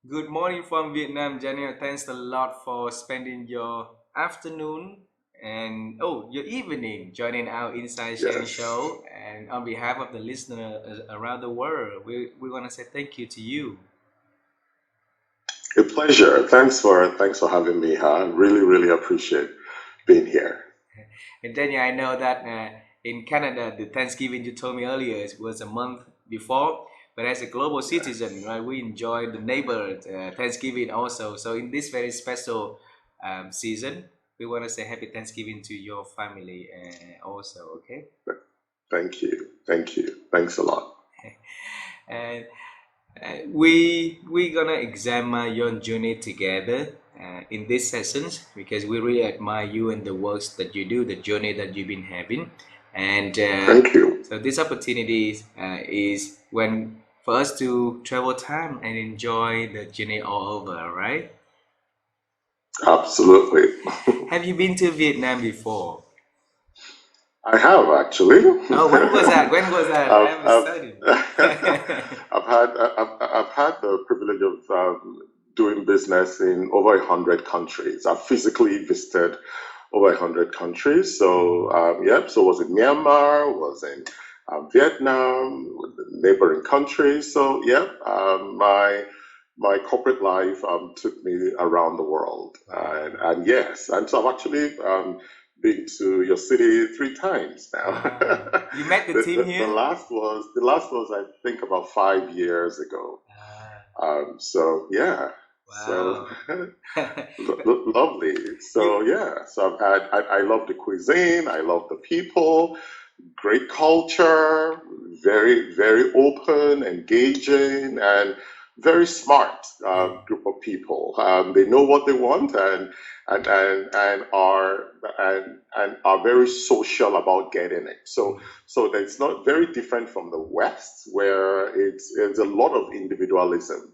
Good morning from Vietnam, Daniel. Thanks a lot for spending your afternoon and your evening joining our Inside Sharing Yes, show. And on behalf of the listener around the world, we want to say thank you to you. a pleasure. Thanks for having me. I really appreciate being here. And Daniel, I know that in Canada, the Thanksgiving you told me earlier was a month before. But as a global citizen, Yes, right, we enjoy the neighbor Thanksgiving also. So in this very special season, we want to say happy Thanksgiving to your family also. Okay. thank you. Thanks a lot. And we're gonna examine your journey together in these sessions because we really admire you and the works that you do, the journey that you've been having, and Thank you. so this opportunity is when for us to travel time and enjoy the journey all over, right? Absolutely. Have you been to Vietnam before? I have actually. Oh, when was that? When was that? I've, I'm I've, excited. I've had the privilege of doing business in over 100 countries. I've physically visited over 100 countries. So, yep. So, was in Myanmar, was in Vietnam, with the neighboring countries. So, yep. My corporate life took me around the world, Wow. and yes, and so I've actually been to your city 3 times now. Wow. You met the the, team the, the here? last was I think about 5 years ago. Ah, So yeah, so wow. lovely. You So yeah, so I love the cuisine. I love the people. Great culture. Very open, engaging, and very smart yeah. group of people. They know what they want and are very social about getting it. So Mm, so it's not very different from the West, where it's a lot of individualism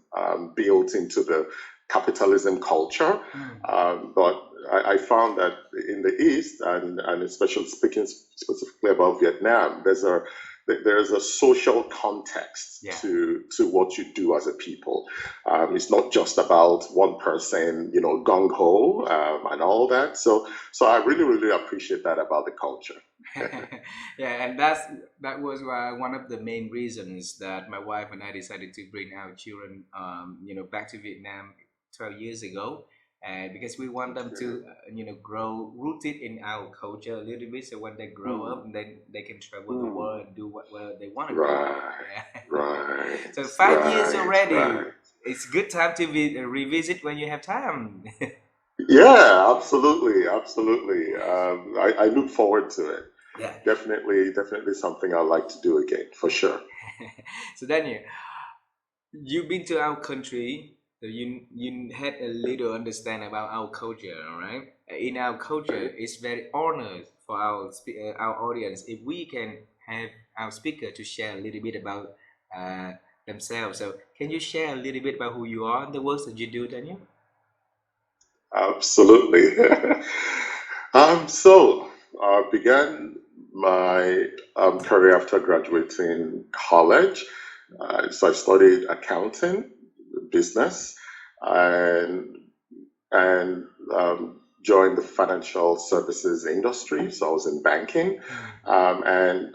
built into the capitalism culture. mm, But I found that in the East, and especially speaking specifically about Vietnam, there's a social context yeah. to what you do as a people. It's not just about one person, gung ho and all that. So I really appreciate that about the culture. Yeah, and that was why one of the main reasons that my wife and I decided to bring our children, back to Vietnam 12 years ago, and because we want them to, grow rooted in our culture a little bit, so when they grow Hmm. up, then they can travel the Hmm. world and do whatever they want to do. Right, Yeah. right, So 5 years right. already. It's good time to revisit when you have time. Yeah, absolutely. I look forward to it. Yeah. Definitely something I'd like to do again, for sure. So Daniel, you've been to our country, so you had a little understand about our culture, all right? In our culture, Right? it's very honored for our audience if we can have our speaker to share a little bit about uh, themselves. So, can you share a little bit about who you are and the works that you do, Daniel? Absolutely. So began my career after graduating college. So I studied accounting, business, and and joined the financial services industry. So I was in banking, Mm. and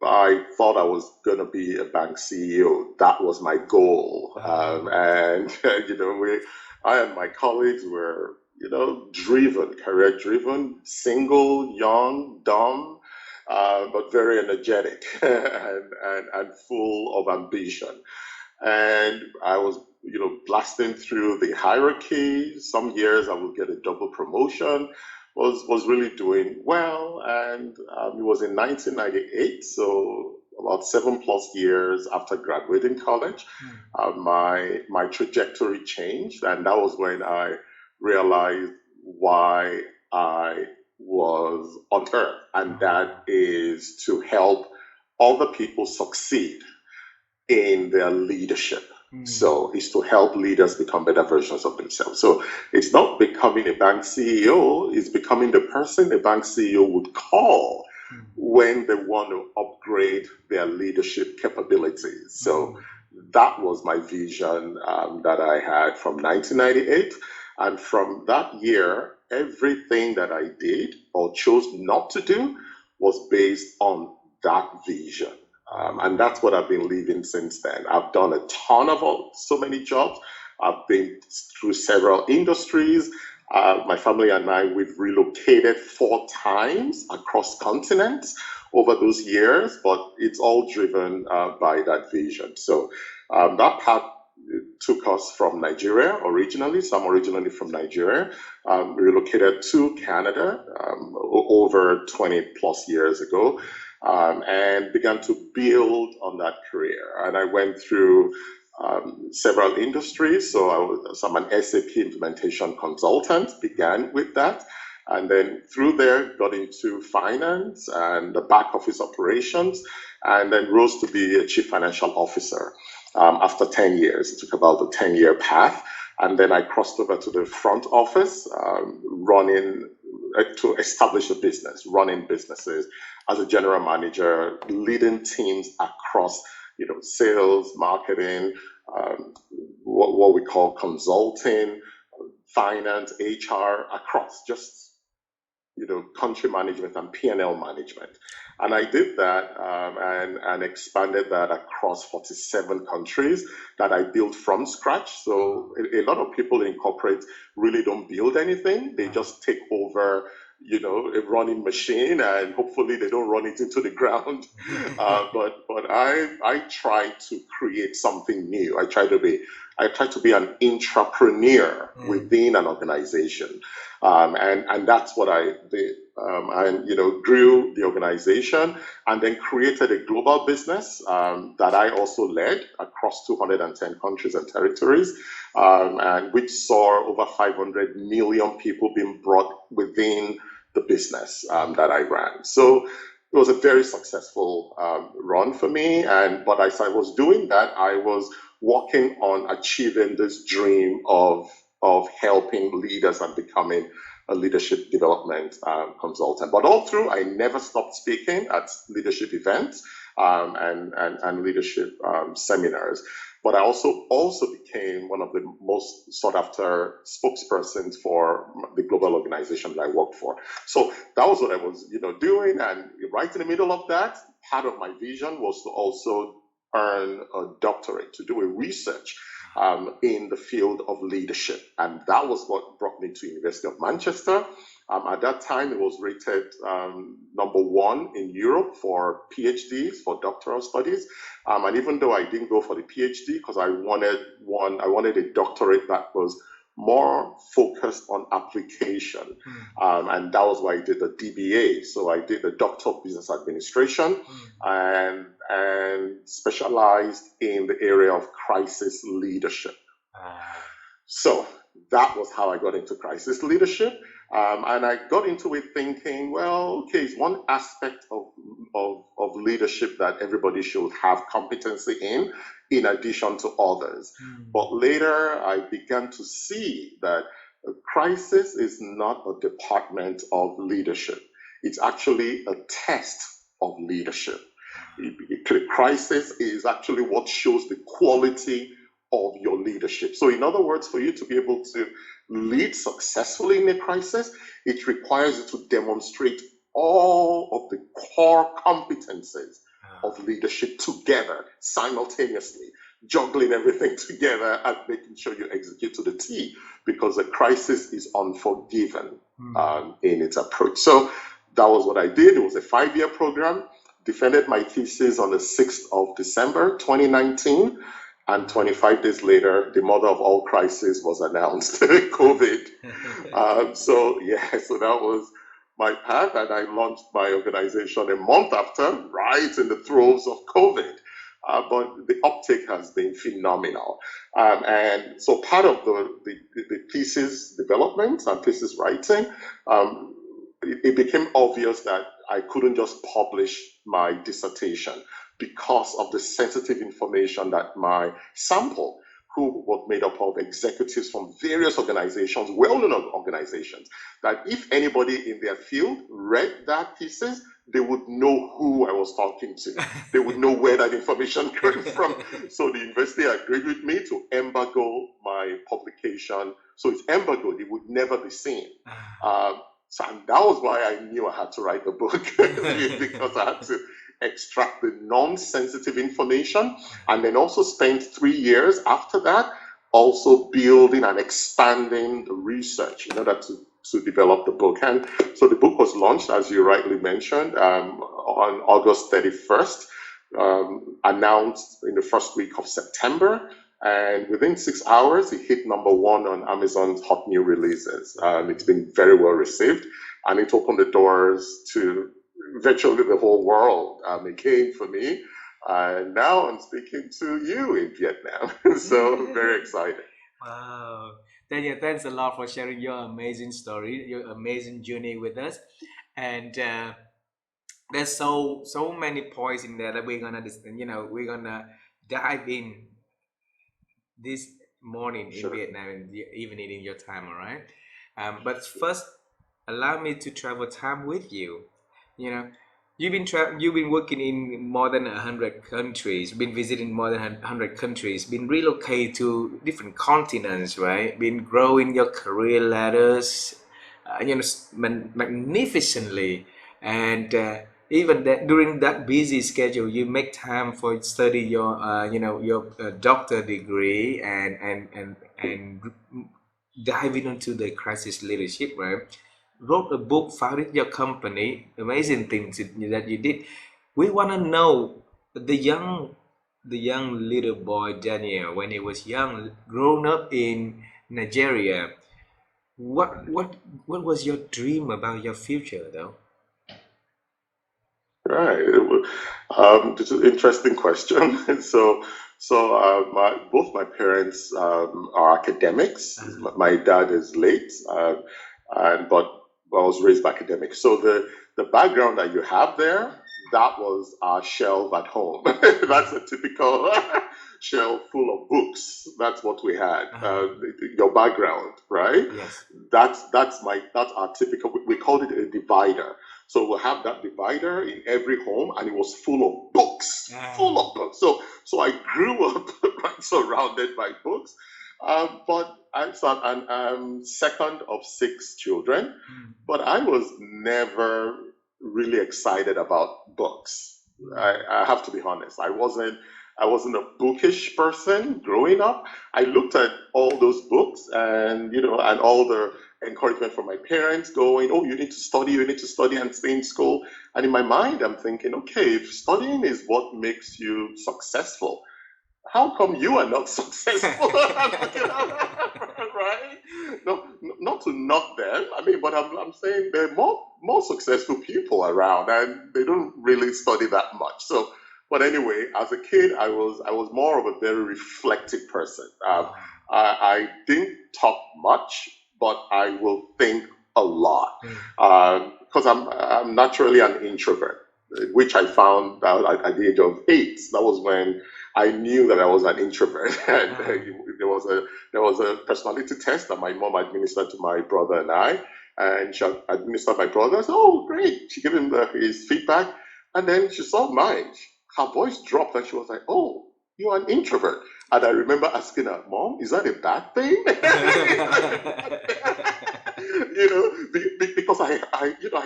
I thought I was going to be a bank CEO. That was my goal. Wow. And, I and my colleagues were, driven, career driven, single, young, dumb, but very energetic and full of ambition. And I was, blasting through the hierarchy. Some years I would get a double promotion. Was really doing well, and it was in 1998, so about 7+ years after graduating college, Mm. my trajectory changed, and that was when I realized why I was on earth, and Oh. that is to help other people succeed in their leadership. Mm. So it's to help leaders become better versions of themselves. So it's not becoming a bank CEO, it's becoming the person a bank CEO would call Mm. when they want to upgrade their leadership capabilities. So Mm. that was my vision that I had from 1998. And from that year, everything that I did or chose not to do was based on that vision. And that's what I've been living since then. I've done a ton of so many jobs. I've been through several industries. My family and I, we've relocated 4 times across continents over those years, but it's all driven by that vision. So that path took us from Nigeria originally. So I'm originally from Nigeria. We relocated to Canada over 20 plus years ago, and began to build on that career. And I went through several industries. So I'm an SAP implementation consultant, began with that. And then through there, got into finance and the back office operations, and then rose to be a chief financial officer after 10 years. It took about a 10-year path. And then I crossed over to the front office, running to establish a business, running businesses as a general manager, leading teams across, sales, marketing, what we call consulting, finance, HR, across just country management and P&L management. And I did that and expanded that across 47 countries that I built from scratch. So a lot of people in corporate really don't build anything. They just take over, a running machine, and hopefully they don't run it into the ground. But I try to create something new. I try to be an entrepreneur within an organization. And that's what I did. And grew the organization, and then created a global business that I also led across 210 countries and territories, and which saw over 500 million people being brought within the business that I ran. So it was a very successful run for me. But as I was doing that, I was working on achieving this dream of helping leaders and becoming a leadership development consultant. But all through, I never stopped speaking at leadership events and leadership seminars. But I also became one of the most sought after spokespersons for the global organization that I worked for. So that was what I was, doing. And right in the middle of that, part of my vision was to also earn a doctorate, to do a research in the field of leadership. And that was what brought me to University of Manchester. At that time, it was rated #1 in Europe for PhDs, for doctoral studies. And even though I didn't go for the PhD because I wanted a doctorate that was more focused on application. And that was why I did the DBA. So I did the Doctor of Business Administration and specialized in the area of crisis leadership. So that was how I got into crisis leadership. And I got into it thinking, well, okay, it's one aspect of leadership that everybody should have competency in addition to others. But later I began to see that a crisis is not a department of leadership. It's actually a test of leadership. The crisis is actually what shows the quality of your leadership. So in other words, for you to be able to lead successfully in a crisis, it requires you to demonstrate all of the core competences of leadership together, simultaneously, juggling everything together and making sure you execute to the T, because a crisis is unforgiven in its approach. So that was what I did. It was a 5-year program. Defended my thesis on the 6th of December, 2019. And 25 days later, the mother of all crises was announced, COVID. So that was my path. And I launched my organization a month after, right in the throes of COVID. But the uptake has been phenomenal. And so part of the thesis development and thesis writing, it became obvious that I couldn't just publish my dissertation because of the sensitive information that my sample, who was made up of executives from various organizations, well-known organizations, that if anybody in their field read that thesis, they would know who I was talking to. They would know where that information came from. So the university agreed with me to embargo my publication. So it's embargoed, it would never be seen. So and that was why I knew I had to write the book because I had to extract the non-sensitive information, and then also spent 3 years after that also building and expanding the research in order to develop the book. And so the book was launched, as you rightly mentioned, on August 31st, announced in the first week of September. And within 6 hours, it hit #1 on Amazon's hot new releases. It's been very well received, and it opened the doors to virtually the whole world again for me. And now I'm speaking to you in Vietnam. So very excited. Wow. Daniel, thanks a lot for sharing your amazing story, your amazing journey with us. And there's so many points in there that we're gonna we're gonna dive in this morning in Sure. Vietnam and the evening in your time, all right? But first, allow me to travel time with you. You know, you've been working in more than 100 countries, been visiting more than 100 countries, been relocated to different continents, right? Been growing your career ladders, magnificently, and even that during that busy schedule, you make time for study your your doctor degree and diving into the crisis leadership, right? Wrote a book, founded your company, amazing things that you did. We want to know the young little boy Daniel when he was young, grown up in Nigeria. What was your dream about your future, though? Right. This is an interesting question. Both my parents are academics. My dad is late, and but I was raised by academics. So the background that you have there, that was our shelf at home. That's a typical shelf full of books. That's what we had. Your background, right? Yes. That's our typical. We called it a divider. So we'll have that divider in every home, and it was full of books, full of books. So I grew up quite surrounded by books. But I'm second of 6 children, but I was never really excited about books. I have to be honest. I wasn't a bookish person growing up. I looked at all those books and all the encouragement from my parents going, oh, you need to study and stay in school. And in my mind, I'm thinking, okay, if studying is what makes you successful, how come you are not successful? Right? No, not to knock them. I mean, but I'm saying there are more successful people around, and they don't really study that much. So, but anyway, as a kid, I was more of a very reflective person. I didn't talk much, but I will think a lot because I'm naturally an introvert, which I found out at the age of 8. That was when I knew that I was an introvert. And there was a personality test that my mom administered to my brother and I, and she administered my brother. I said, "Oh, great!" She gave him his feedback, and then she saw mine. Her voice dropped, and she was like, "Oh, you're an introvert." And I remember asking her, "Mom, is that a bad thing?" Because I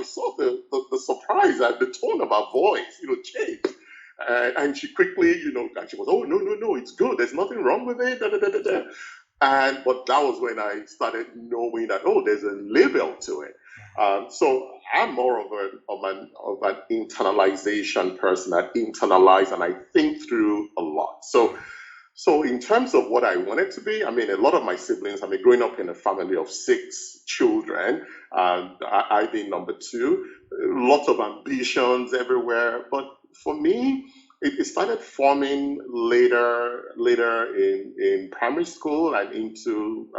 saw the surprise and the tone of her voice, change. And she quickly, and she was, oh, no, no, no, it's good. There's nothing wrong with it. Da, da, da, da, da. But that was when I started knowing that, oh, there's a label to it. So I'm more of an internalization person. I internalize and I think through a lot. So in terms of what I wanted to be, I mean, a lot of my siblings, I mean, growing up in a family of 6 children, I being number 2, lots of ambitions everywhere. But for me, it started forming later in primary school and into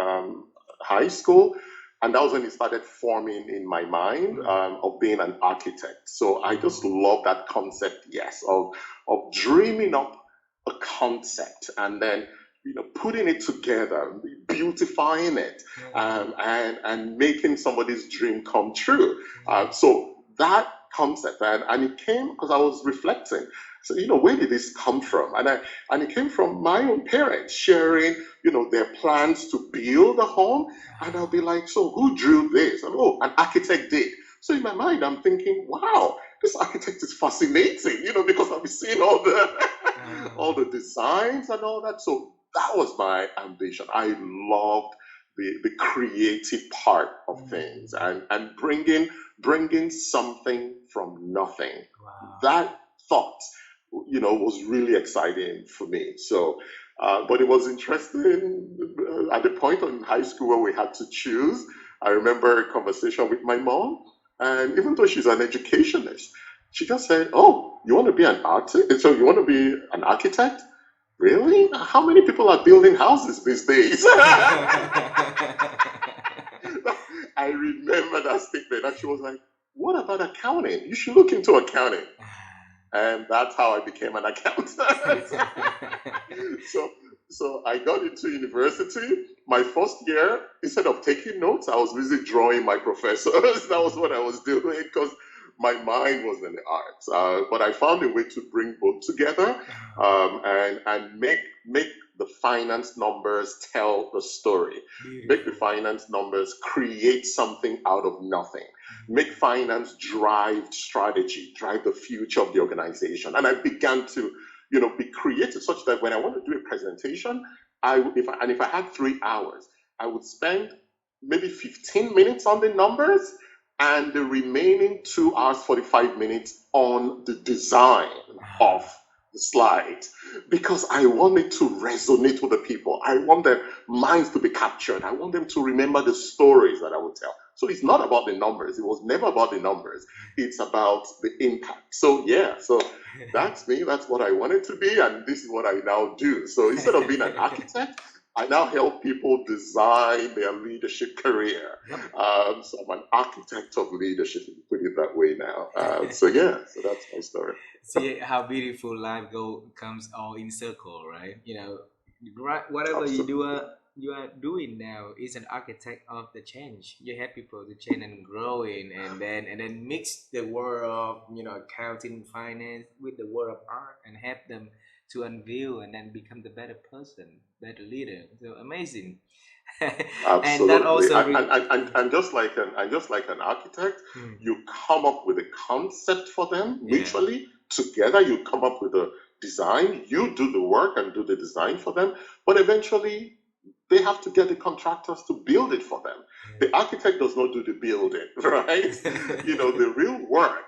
high school. And that was when it started forming in my mind of being an architect. So I just love that concept, yes, of dreaming up a concept and then putting it together, beautifying it, and making somebody's dream come true. So that concept. And it came because I was reflecting. So, where did this come from? And it came from my own parents sharing, their plans to build a home. And I'll be like, so who drew this? And, oh, an architect did. So in my mind, I'm thinking, wow, this architect is fascinating, because I've been seeing all the all the designs and all that. So that was my ambition. I loved the creative part of things, and bringing something from nothing. Wow. That thought, was really exciting for me. So, but it was interesting at the point in high school where we had to choose. I remember a conversation with my mom, and even though she's an educationist, she just said, "Oh, you want to be an artist? So you want to be an architect? Really? How many people are building houses these days?" I remember that statement, and she was like, "What about accounting? You should look into accounting." And that's how I became an accountant. so so I got into university. My first year, instead of taking notes, I was busy drawing my professors. That was what I was doing because my mind was in the arts. But I found a way to bring both together, and make the finance numbers tell the story. Make the Beautiful. finance numbers create something out of nothing. Make finance drive strategy, drive the future of the organization. And I began to, be creative such that when I want to do a presentation, if I had 3 hours, I would spend maybe 15 minutes on the numbers and the remaining 2 hours, 45 minutes on the design of the slides, because I want it to resonate with the people. I want their minds to be captured. I want them to remember the stories that I would tell. So it's not about the numbers. It was never about the numbers. It's about the impact. So yeah, so that's me. That's what I wanted to be, and this is what I now do. So instead of being an architect, I now help people design their leadership career. Yep. So I'm an architect of leadership, if you put it that way now. So yeah, so that's my story. See how beautiful life go comes all in circle, right? Right, whatever Absolutely. you are doing now is an architect of the change. You help people to change and growing, and then mix the world of accounting, finance with the world of art, and help them to unveil and then become the better person, better leader. So amazing, and that Absolutely. also And just like an architect, Mm, you come up with a concept for them yeah. mutually. Together, you come up with a design. You do the work and do the design for them. But eventually, they have to get the contractors to build it for them. The architect does not do the building, right? The real work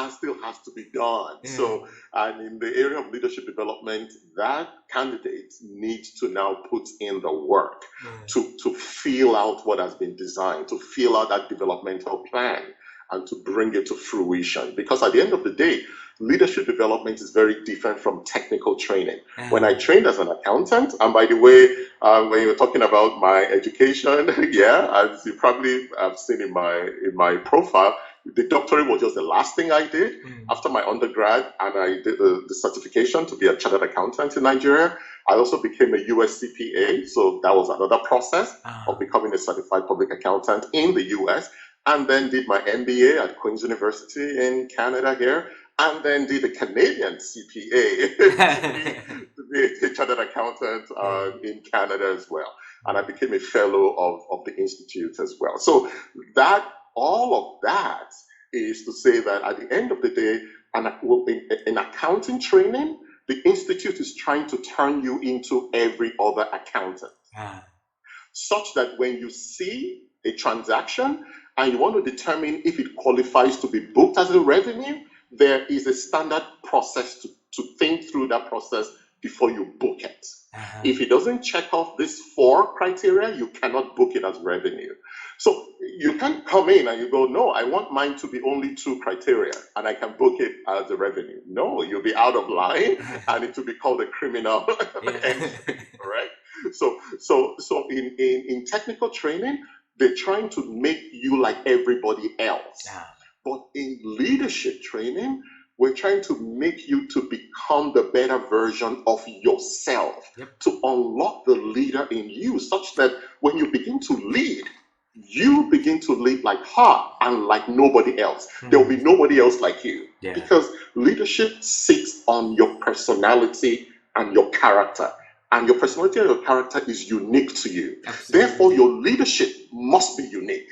still has to be done. Yeah. So, and in the area of leadership development, that candidate needs to now put in the work Yeah. to feel out what has been designed, to feel out that developmental plan, and to bring it to fruition. Because at the end of the day, leadership development is very different from technical training. When I Ah, trained as an accountant, and by the way, when you were talking about my education, yeah, as you probably have seen in my profile, the doctorate was just the last thing I did mm, after my undergrad, and I did the certification to be a chartered accountant in Nigeria. I also became a US CPA, so that was another process of ah, becoming a certified public accountant in the US, and then did my MBA at Queen's University in Canada here, and then did a Canadian CPA to be a chartered accountant yeah. in Canada as well. And I became a fellow of the Institute as well. So that all of that is to say that at the end of the day, in accounting training, the Institute is trying to turn you into every other accountant, Ah, such that when you see a transaction and you want to determine if it qualifies to be booked as a revenue, there is a standard process to think through that process before you book it. uh-huh. If it doesn't check off these four criteria, you cannot book it as revenue. So you can't come in and you go, no, I want mine to be only two criteria and I can book it as a revenue. No, you'll be out of line and it will be called a criminal Yeah. entry, correct? So in technical training, they're trying to make you like everybody else. Ah, But in leadership training, we're trying to make you to become the better version of yourself, yep. to unlock the leader in you, such that when you begin to lead, you begin to live like her and like nobody else. There will be nobody else like you, Yeah. because leadership sits on your personality and your character. And your personality and your character is unique to you. Therefore, Absolutely. your leadership must be unique.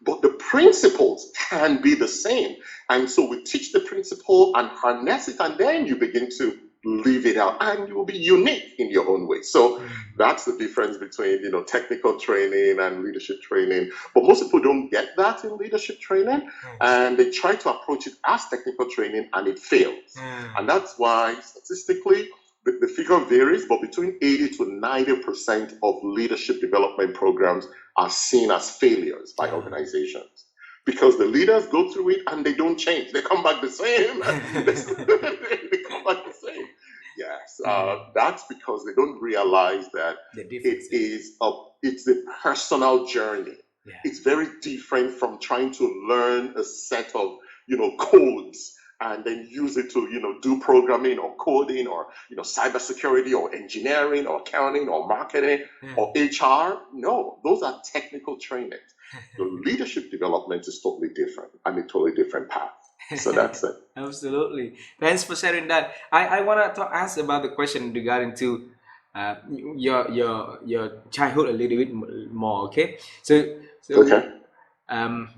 But the principles can be the same. And so we teach the principle and harness it, and then you begin to live it out, and you will be unique in your own way. So that's the difference between, technical training and leadership training. But most people don't get that in leadership training, and they try to approach it as technical training, and it fails. And that's why statistically the figure varies, but between 80 to 90% of leadership development programs are seen as failures by organizations, because the leaders go through it and they don't change. They come back the same. They come back the same. Yes, that's because they don't realize that The it differences. it's a personal journey. Yeah. It's very different from trying to learn a set of codes and then use it to do programming or coding or cybersecurity or engineering or accounting or marketing or HR. No, those are technical trainings. The leadership development is totally different and a totally different path. So that's it. Absolutely. Thanks for sharing that. I want to ask about the question regarding to your childhood a little bit more. Okay. So Okay. um,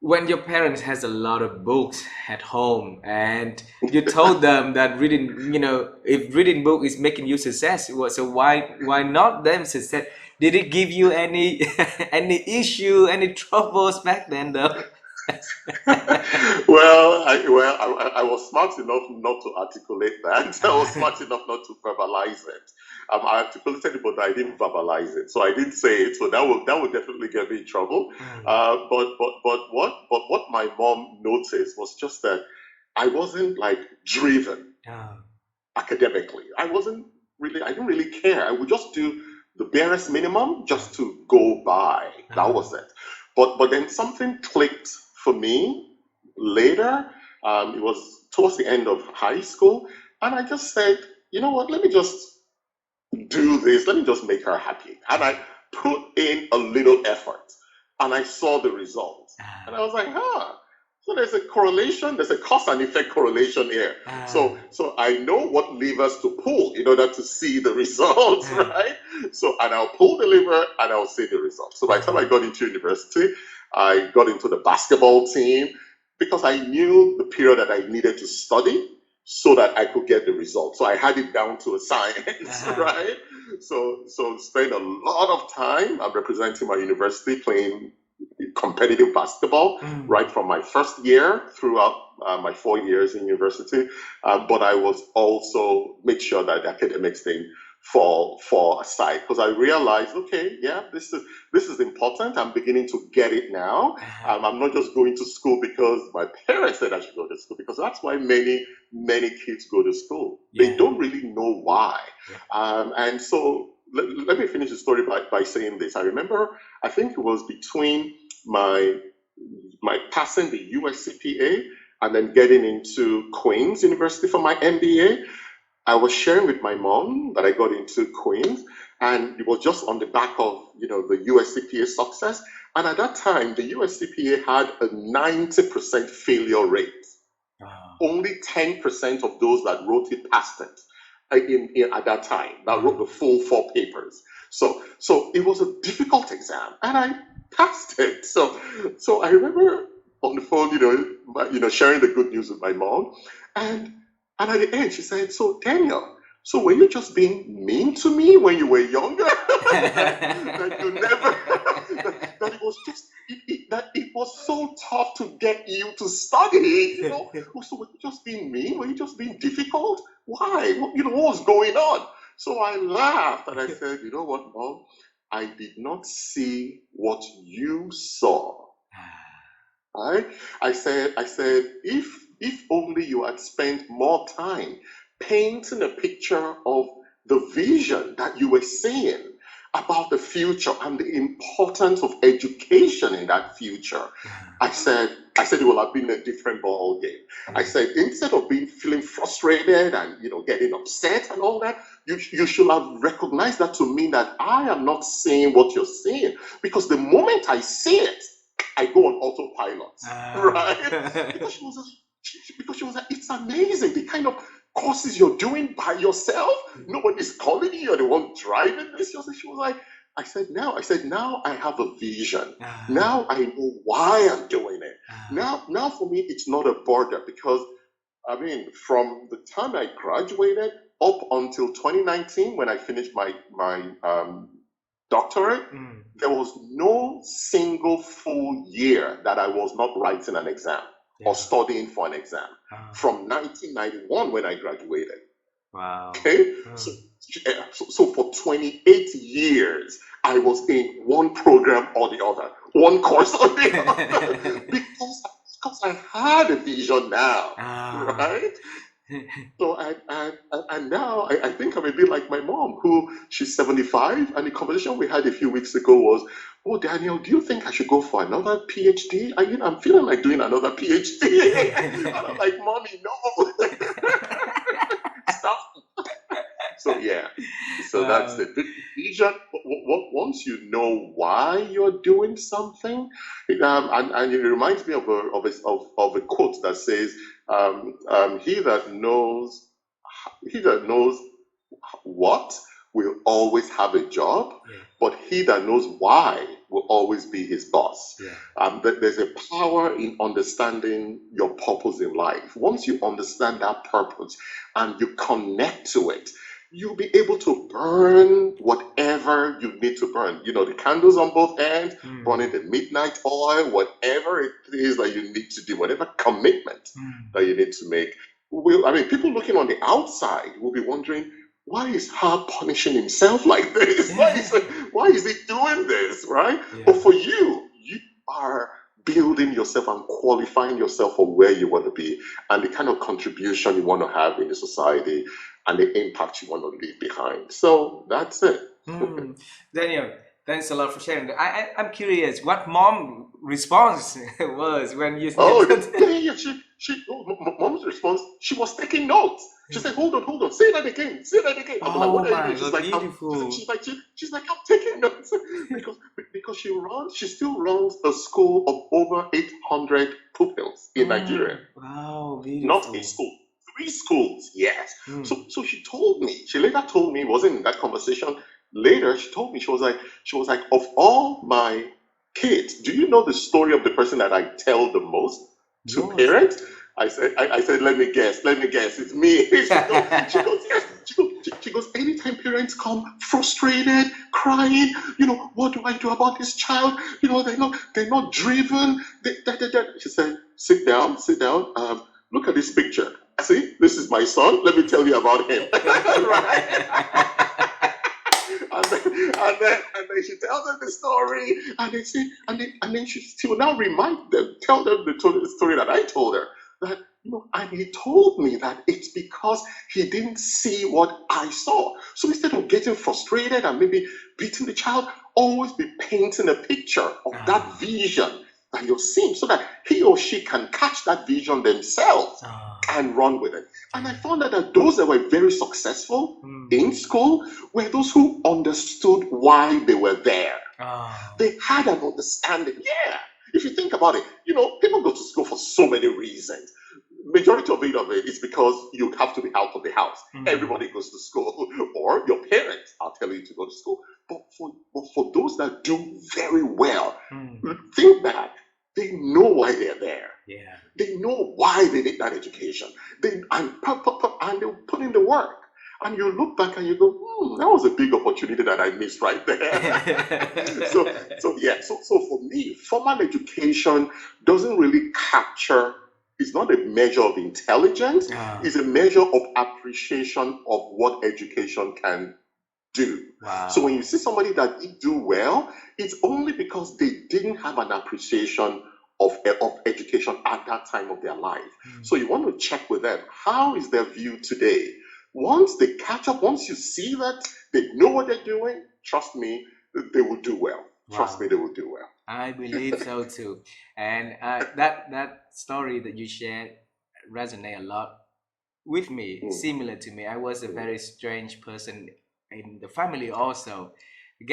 when your parents has a lot of books at home and you told them that reading, if reading book is making you success, so why not them success? Did it give you any any issue, any troubles back then though? I was smart enough not to articulate that. I was smart enough not to verbalize it. I articulated it, but I didn't verbalize it. So I didn't say it. So that would definitely get me in trouble. But what my mom noticed was just that I wasn't like driven Oh, academically. I didn't really care. I would just do the barest minimum just to go by. That was it. But then something clicked for me later. It was towards the end of high school, and I just said, you know what? Let me just do this. Let me just make her happy. And I put in a little effort, and I saw the results. And I was like, huh. So there's a correlation, there's a cause and effect correlation here. So I know what levers to pull in order to see the results, right? So, and I'll pull the lever and I'll see the results. So by the time I got into university, I got into the basketball team because I knew the period that I needed to study so that I could get the results. So I had it down to a science, right? So spent a lot of time. I'm representing my university playing competitive basketball right from my first year throughout my 4 years in university. But I was also make sure that the academics thing fall aside, because I realized, okay, yeah, this is important. I'm beginning to get it now. I'm not just going to school because my parents said I should go to school, because that's why many kids go to school. They don't really know why. And so let me finish the story by saying this. I remember, I think it was between my passing the USCPA and then getting into Queen's University for my MBA. I was sharing with my mom that I got into Queen's, and it was just on the back of the USCPA success. And at that time, the USCPA had a 90% failure rate. Only 10% of those that wrote it passed it at that time, that wrote the full 4 papers. So it was a difficult exam, and I passed it. So I remember on the phone, sharing the good news with my mom, and at the end she said, "So Daniel, so were you just being mean to me when you were younger? that you never that it was just that it was so tough to get you to study, So were you just being mean? Were you just being difficult? Why? What was going on?" So I laughed and I said, "You know what, Mom? I did not see what you saw." Right? I said, if only you had spent more time painting a picture of the vision that you were seeing, about the future and the importance of education in that future, I said it will have been a different ball game. I said instead of feeling frustrated and getting upset and all that, you should have recognized that to mean that I am not saying what you're saying, because the moment I say it, I go on autopilot, right? Because she was like, it's amazing the kind of courses you're doing by yourself. Nobody's calling you. You're the one driving this. She was like, now I have a vision. Now I know why I'm doing it. Now for me, it's not a border, because I mean, from the time I graduated up until 2019, when I finished my doctorate, Mm. there was no single full year that I was not writing an exam or Yeah. studying for an exam. Ah. From 1991, when I graduated. Wow. Okay, so, so for 28 years, I was in one program or the other, one course or the other, because I had a vision now, right? So and now I think I'm a bit like my mom, who she's 75, and the conversation we had a few weeks ago was, "Oh, Daniel, do you think I should go for another PhD? I'm feeling like doing another PhD." And I'm like, "Mommy, no, stop." So yeah, so that's Wow. the vision. Once you know why you're doing something, and it reminds me of a quote that says, "He that knows what will always have a job, Yeah. but he that knows why will always be his boss." Yeah. There's a power in understanding your purpose in life. Once you understand that purpose and you connect to it, you'll be able to burn whatever you need to burn. The candles on both ends, burning the midnight oil, whatever it is that you need to do, whatever commitment that you need to make. People looking on the outside will be wondering, why is her punishing himself like this? Why is he doing this, right? Yeah. But for you are building yourself and qualifying yourself for where you want to be and the kind of contribution you want to have in the society and the impact you want to leave behind. So that's it. Daniel, thanks a lot for sharing. I'm curious what mom response was when you Oh, said yeah. Mom's response, she was taking notes. She said, hold on, say that again, say that again. I'm like, Oh what are you my doing? She's God, like, beautiful. she's like, I'm taking notes. because she still runs a school of over 800 pupils in Nigeria. Wow, Not beautiful. a school, 3 schools, yes. Mm. So she later told me, it wasn't in that conversation. Later, she told me, she was like, of all my kids, do you know the story of the person that I tell the most to Yours. parents? I said, let me guess, it's me. She goes, yes. She goes, anytime parents come frustrated, crying, what do I do about this child? They're not driven. She said, sit down. Look at this picture. See, this is my son. Let me tell you about him. Right? And then she tells them the story, and they say, and then she will now tell them the story that I told her. That and he told me that it's because he didn't see what I saw. So instead of getting frustrated and maybe beating the child, always be painting a picture of that vision that you're seeing, so that he or she can catch that vision themselves and run with it. And I found out that those that were very successful in school were those who understood why they were there. They had an understanding. Yeah. If you think about it, people go to school for so many reasons. Majority of it is because you have to be out of the house. Everybody goes to school, or your parents are telling you to go to school. But for those that do very well, think back. They know why they're there. Yeah. They know why they need that education. And they put in the work. And you look back and you go, that was a big opportunity that I missed right there. So for me, formal education doesn't really capture, it's not a measure of intelligence, it's a measure of appreciation of what education can do. Wow. So when you see somebody that did do well, it's only because they didn't have an appreciation of education at that time of their life. So you want to check with them, how is their view today? Once they catch up, once you see that they know what they're doing, trust me, they will do well. Trust me, Wow. they will do well. I believe so too. And that story that you shared resonate a lot with me, Mm, similar to me. I was a mm. very strange person in the family also.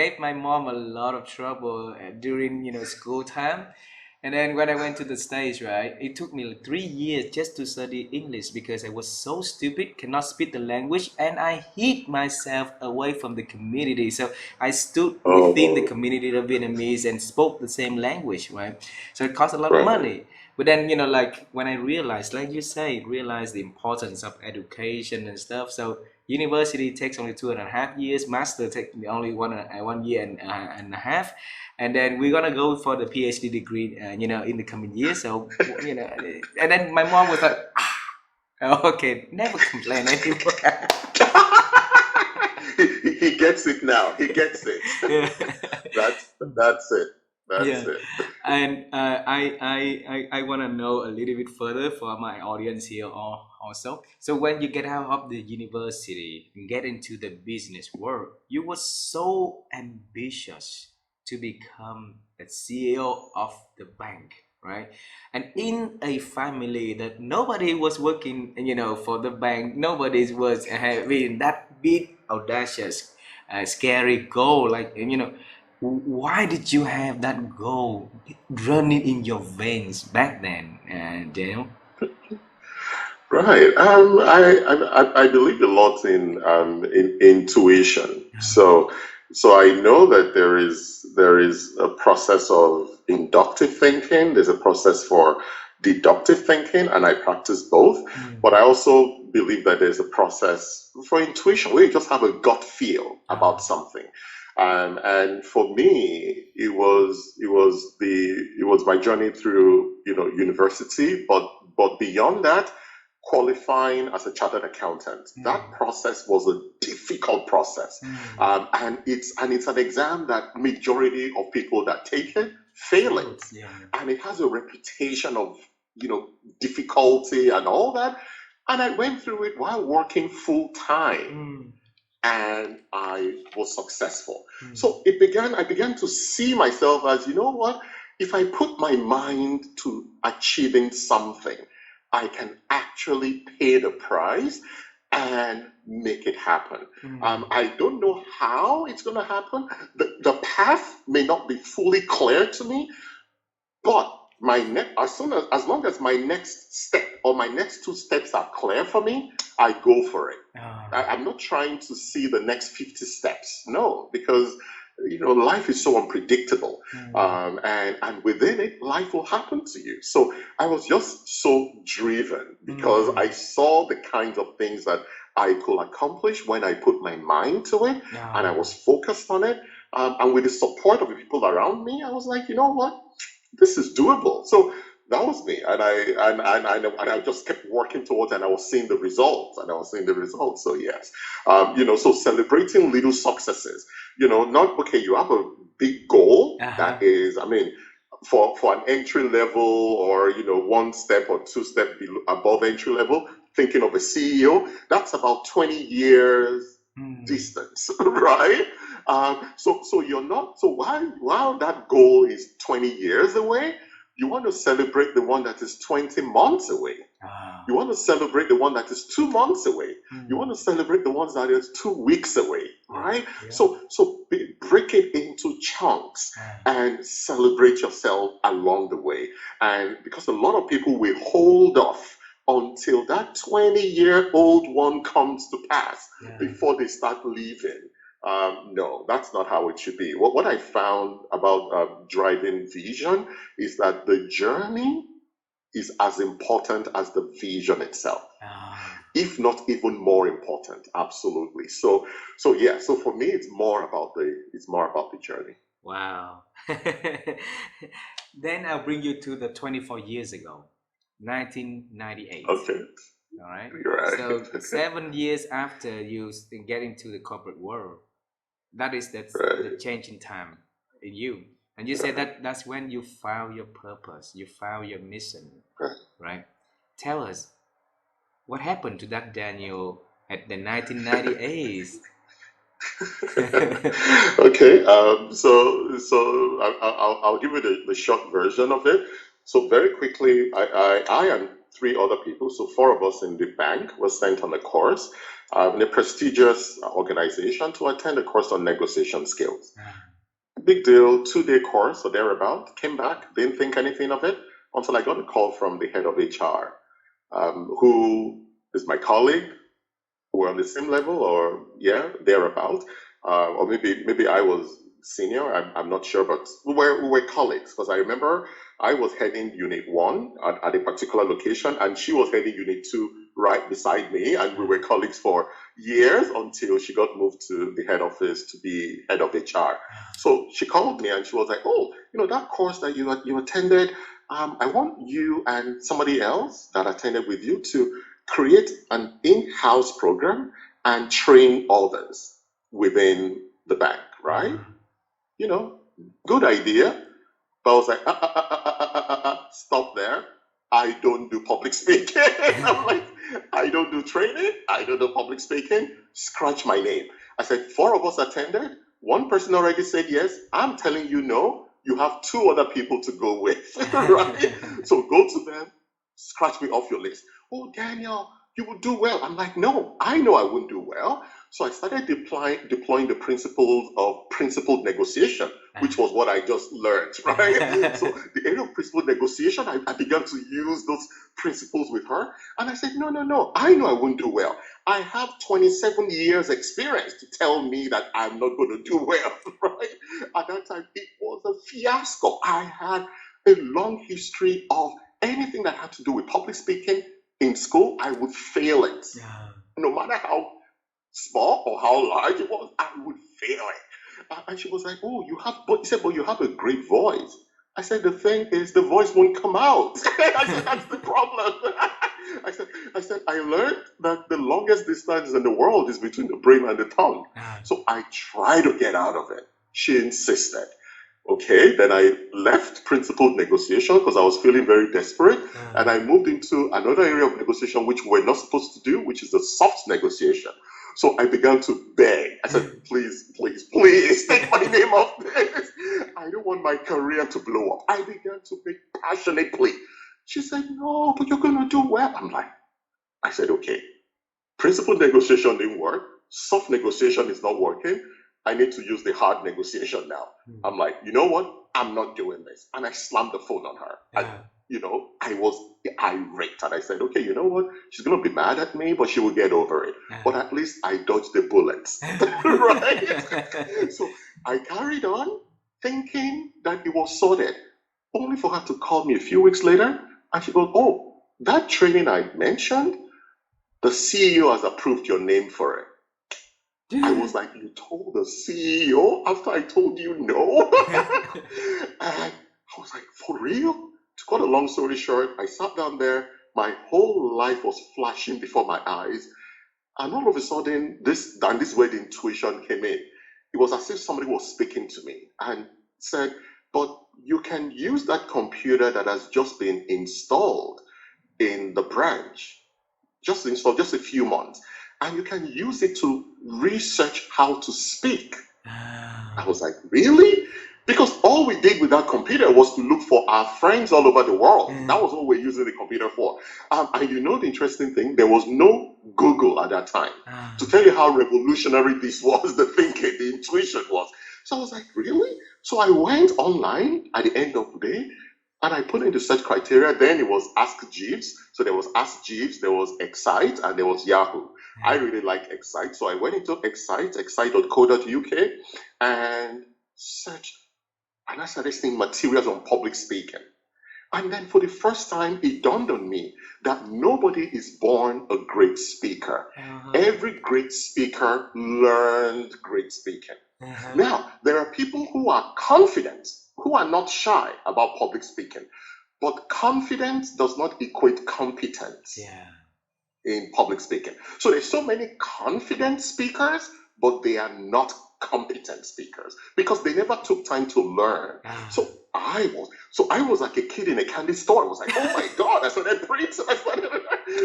Gave my mom a lot of trouble during school time. And then when I went to the States, right, it took me like 3 years just to study English because I was so stupid, cannot speak the language, and I hid myself away from the community. So I stood within the Oh, community of Vietnamese and spoke the same language, right? So it cost a lot of right. money. But then, like when I realized, like you say, realized the importance of education and stuff. So university takes only 2.5 years, master takes only 1 year and a half, and then we're gonna go for the PhD degree, in the coming years. So and then my mom was like, okay, never complain anymore. He gets it now. He gets it. Yeah. That's it. That's Yeah, it. and I want to know a little bit further for my audience here also. So when you get out of the university and get into the business world, you were so ambitious to become a CEO of the bank, right? And Mm. in a family that nobody was working, for the bank, nobody was having that big, audacious, scary goal, like, why did you have that goal running in your veins back then, Daniel? Right. I believe a lot in intuition. So I know that there is a process of inductive thinking. There's a process for deductive thinking, and I practice both. Mm. But I also believe that there's a process for intuition where you just have a gut feel about Ah. something. And for me, it was my journey through university, but beyond that, qualifying as a chartered accountant. That Mm. process was a difficult process, Mm. and it's an exam that majority of people that take it fail Failed, it, yeah. and it has a reputation of you know difficulty and all that. And I went through it while working full time, Mm. and I was successful. Mm. So I began to see myself as, you know what, if I put my mind to achieving something, I can actually pay the price and make it happen. Mm. I don't know how it's going to happen. The path may not be fully clear to me, but as long as my next step or my next two steps are clear for me, I go for it. Ah. I'm not trying to see the next 50 steps. No, because life is so unpredictable. Mm. And within it, life will happen to you. So I was just so driven because I Mm. saw the kinds of things that I could accomplish when I put my mind to it and I Ah. was focused on it. And with the support of the people around me, I was like, you know what? This is doable. So that was me, and I just kept working towards, it, and I was seeing the results, So yes, so celebrating little successes. Not okay. You have a big goal Uh-huh. that is, I mean, for an entry level, or one step or two step above entry level, thinking of a CEO, that's about 20 years Mm. distance, right? So you're not, so while that goal is 20 years away, you want to celebrate the one that is 20 months away. You Ah. want to celebrate the one that is 2 months away. You want Mm. to celebrate the ones that is 2 weeks away, Yeah. right? Yeah. So break it into chunks Ah. and celebrate yourself along the way. And because a lot of people will hold off until that 20-year-old one comes to pass Yeah. before they start living. No, that's not how it should be. What I found about driving vision is that the journey is as important as the vision itself, Ah. if not even more important. Absolutely. So for me, it's more about the journey. Wow. Then I'll bring you to the 24 years ago, 1998. Okay, All right. you're right. So 7 years after you get into the corporate world, that is the Right, change in time in you. And you said right, that that's when you found your purpose, you found your mission, right. right? Tell us what happened to that Daniel at the 1998. Okay, I'll give you the short version of it. So very quickly, I and three other people, so four of us in the bank, were sent on a course in a prestigious organization to attend a course on negotiation skills. Big deal, 2 day course or thereabout. Came back, didn't think anything of it until I got a call from the head of HR, who is my colleague. We're on the same level, or yeah, thereabout, or maybe I was senior. I'm not sure, but we were colleagues because I remember I was heading Unit One at a particular location, and she was heading Unit Two right beside me, and we were colleagues for years until she got moved to the head office to be head of HR. So she called me and she was like, "Oh, that course that you attended. I want you and somebody else that attended with you to create an in-house program and train others within the bank, right? You know, good idea." But I was like, stop there. I don't do public speaking. I'm like, I don't do training. I don't do public speaking. Scratch my name. I said, four of us attended. One person already said yes. I'm telling you no. You have two other people to go with, right? So go to them, scratch me off your list. Oh, Daniel, you would do well. I'm like, no, I know I wouldn't do well. So I started deploying the principles of principled negotiation, which was what I just learned, right? So the area of principled negotiation, I began to use those principles with her. And I said, no, no, no, I know I wouldn't do well. I have 27 years experience to tell me that I'm not going to do well, right? At that time, it was a fiasco. I had a long history of anything that had to do with public speaking in school. I would fail it. No matter how small or how large it was, I would fail it. And she was like, "Oh, he said, but you have a great voice." I said, "The thing is, the voice won't come out." I said, "That's the problem." I learned that the longest distance in the world is between the brain and the tongue. So I tried to get out of it. She insisted. Okay, then I left principled negotiation because I was feeling very desperate, and I moved into another area of negotiation which we're not supposed to do, which is the soft negotiation. So I began to beg. I said, "Please, please, please take my name off this. I don't want my career to blow up." I began to make passionate plea. She said, "No, but you're going to do well." I said, "Okay, principled negotiation didn't work. Soft negotiation is not working. I need to use the hard negotiation now." I'm like, "You know what? I'm not doing this." And I slammed the phone on her. And, I was irate. And I said, "Okay, you know what? She's going to be mad at me, but she will get over it. But at least I dodged the bullets." Right? So I carried on thinking that it was sorted, only for her to call me a few weeks later. And she goes, "Oh, that training I mentioned, the CEO has approved your name for it." I was like, "You told the CEO after I told you no?" And I was like, "For real?" To cut a long story short, I sat down there. My whole life was flashing before my eyes. And all of a sudden, this is where the intuition came in. It was as if somebody was speaking to me and said, "But you can use that computer that has just been installed in the branch, just installed just a few months, and you can use it to research how to speak." I was like, "Really?" Because all we did with that computer was to look for our friends all over the world. That was what we're using the computer for. And the interesting thing, there was no Google at that time to tell you how revolutionary this was, the thinking, the intuition was. So I was like, "Really?" So I went online at the end of the day and I put in the search criteria. Then it was Ask Jeeves. So there was Ask Jeeves, there was Excite, and there was Yahoo. I really like Excite. So I went into excite.co.uk, and searched, and I started seeing materials on public speaking. And then for the first time, it dawned on me that nobody is born a great speaker. Every great speaker learned great speaking. Now, there are people who are confident, who are not shy about public speaking, but confidence does not equate competence in public speaking. So there's so many confident speakers, but they are not competent speakers because they never took time to learn. So I was like a kid in a candy store. I was like, "Oh my God!" I started preaching.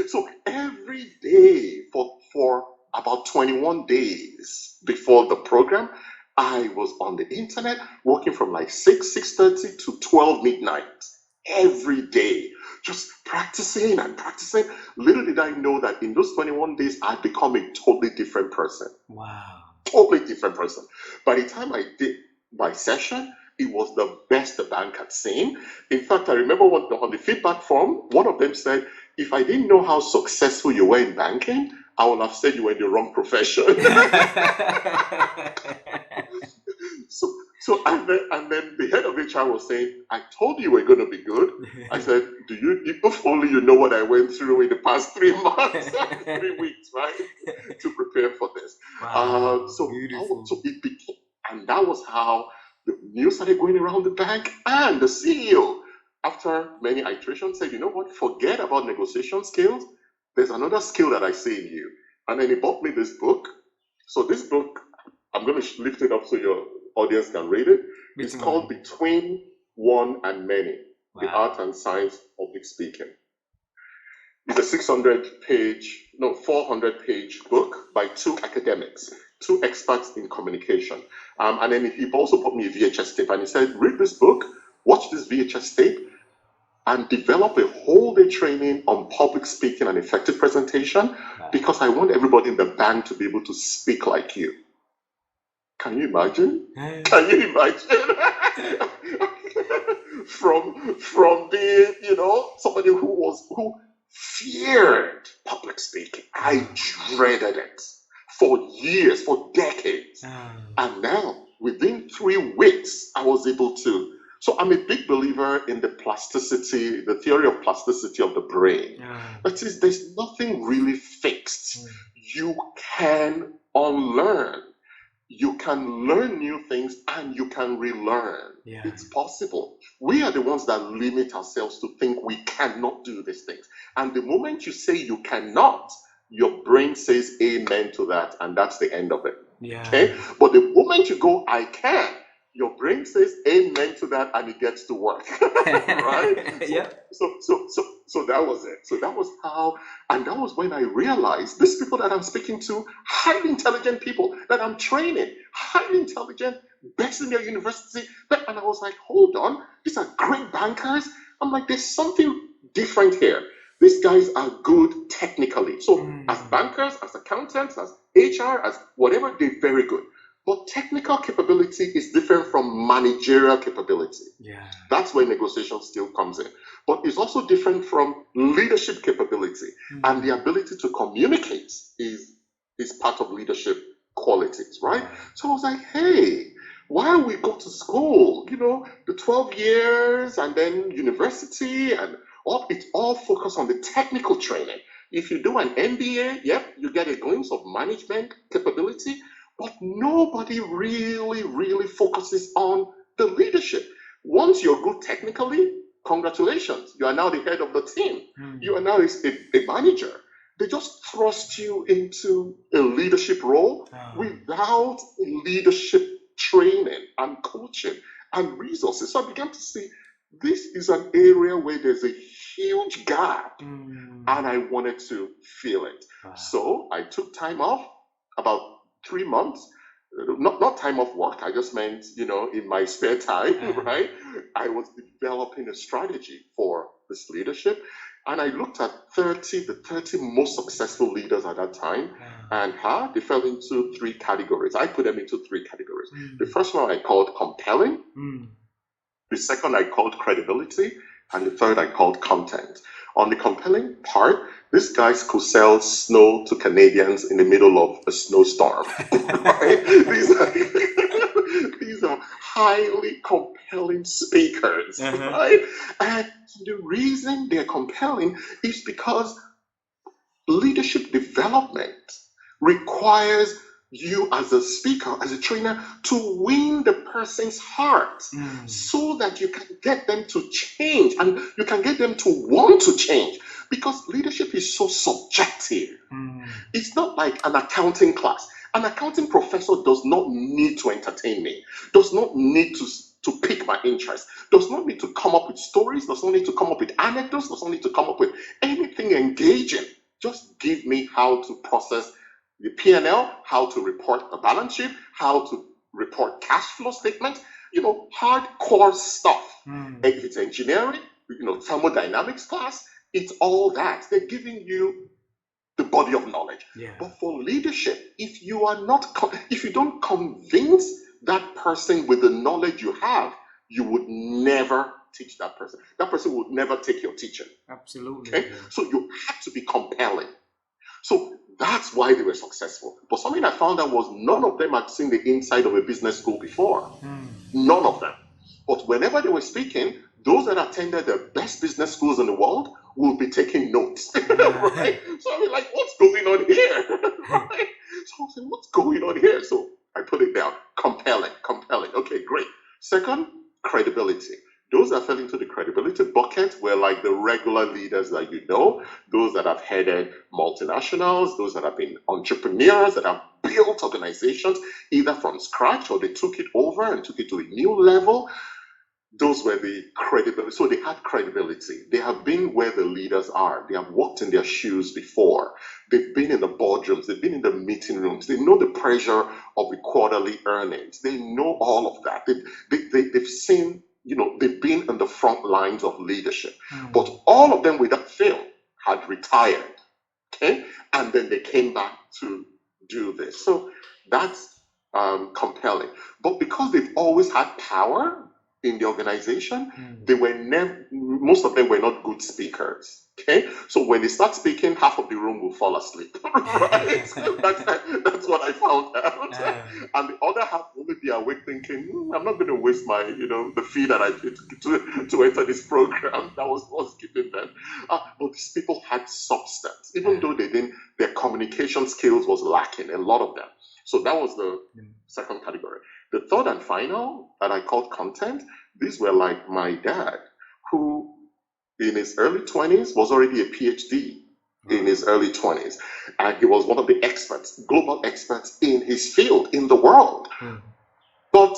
So every day for about 21 days before the program, I was on the internet working from like 6:30 to 12 midnight every day, just practicing and practicing. Little did I know that in those 21 days, I'd become a totally different person. Wow. Totally different person. By the time I did my session, it was the best the bank had seen. In fact, I remember on the feedback form, one of them said, if I didn't know how successful you were in banking, I would have said you were in the wrong profession. So, and then the head of HR was saying, I told you we're going to be good. I said, if only you know what I went through in the past 3 months, 3 weeks, right, to prepare for this. Wow, So beautiful. it became, and that was how the news started going around the bank, and the CEO, after many iterations, said, you know what, forget about negotiation skills. There's another skill that I see in you. And then he bought me this book. So this book, I'm going to lift it up so your audience can read it. It's called Between. Between One and Many, The Wow. Art and Science of Public Speaking. It's a 400-page book by two academics, two experts in communication. And then he also put me a VHS tape and he said, read this book, watch this VHS tape, and develop a whole day training on public speaking and effective presentation Wow. because I want everybody in the bank to be able to speak like you. Can you imagine? Can you imagine? from being, somebody who feared public speaking. I dreaded it for years, for decades. And now, within 3 weeks, I was able to. So I'm a big believer in the plasticity, the theory of plasticity of the brain. That is, there's nothing really fixed. You can unlearn. You can learn new things and you can relearn. Yeah. It's possible. We are the ones that limit ourselves to think we cannot do these things. And the moment you say you cannot, your brain says amen to that, and that's the end of it. Yeah. Okay? But the moment you go, I can, your brain says amen to that and it gets to work. Right? Yeah. So that was it. So that was how, and that was when I realized these people that I'm speaking to, highly intelligent people that I'm training, highly intelligent, best in their university. And I was like, hold on, these are great bankers. I'm like, there's something different here. These guys are good technically. So as bankers, as accountants, as HR, as whatever, they're very good. But technical capability is different from managerial capability. Yeah. That's where negotiation still comes in. But it's also different from leadership capability. And the ability to communicate is part of leadership qualities, right? So I was like, hey, while we go to school, the 12 years and then university and it's all focused on the technical training. If you do an MBA, yep, you get a glimpse of management capability, but nobody really focuses on the leadership. Once you're good technically, congratulations, you are now the head of the team. You are now a manager. They just thrust you into a leadership role without leadership training and coaching and resources. So I began to see this is an area where there's a huge gap, and I wanted to fill it. So I took time off, about 3 months. Not time off work. I just meant, in my spare time, right? I was developing a strategy for this leadership. And I looked at the 30 most successful leaders at that time, and they fell into 3 categories. I put them into 3 categories. The first one I called compelling. The second I called credibility. And the third I called content. On the compelling part, these guys could sell snow to Canadians in the middle of a snowstorm. Right? These are highly compelling speakers, right? And the reason they're compelling is because leadership development requires you as a speaker, as a trainer, to win the person's heart so that you can get them to change and you can get them to want to change, because leadership is so subjective. It's not like an accounting class. An accounting professor does not need to entertain me, does not need to pique my interest, does not need to come up with stories, does not need to come up with anecdotes, does not need to come up with anything engaging. Just give me how to process the P&L, how to report a balance sheet, how to report cash flow statement, hardcore stuff. If it's engineering, thermodynamics class, it's all that. They're giving you the body of knowledge. Yeah. But for leadership, if you don't convince that person with the knowledge you have, you would never teach that person. That person would never take your teaching. Absolutely. Okay? Yeah. So you have to be compelling. So that's why they were successful. But something I found out was none of them had seen the inside of a business school before. None of them. But whenever they were speaking, those that attended the best business schools in the world will be taking notes. Right? So I mean, like, what's going on here? Right? So I was like, what's going on here? So I put it down. Compelling. Okay, great. Second, credibility. Those that fell into the credibility bucket were like the regular leaders that those that have headed multinationals, those that have been entrepreneurs, that have built organizations either from scratch or they took it over and took it to a new level. Those were the credibility. So they had credibility. They have been where the leaders are. They have walked in their shoes before. They've been in the boardrooms. They've been in the meeting rooms. They know the pressure of the quarterly earnings. They know all of that. They've seen, they've been in the front lines of leadership. But all of them without fail had retired. Okay? And then they came back to do this. So that's compelling. But because they've always had power in the organization, they were most of them were not good speakers. Okay, so when they start speaking, half of the room will fall asleep. Right? That's what I found out. And the other half will be awake thinking, I'm not going to waste my, the fee that I paid to enter this program. That was given them. But these people had substance, even though their communication skills was lacking, a lot of them. So that was the second category. The third and final that I called content, these were like my dad, who in his early 20s was already a PhD in his early 20s. And he was one of the experts, global experts in his field, in the world. But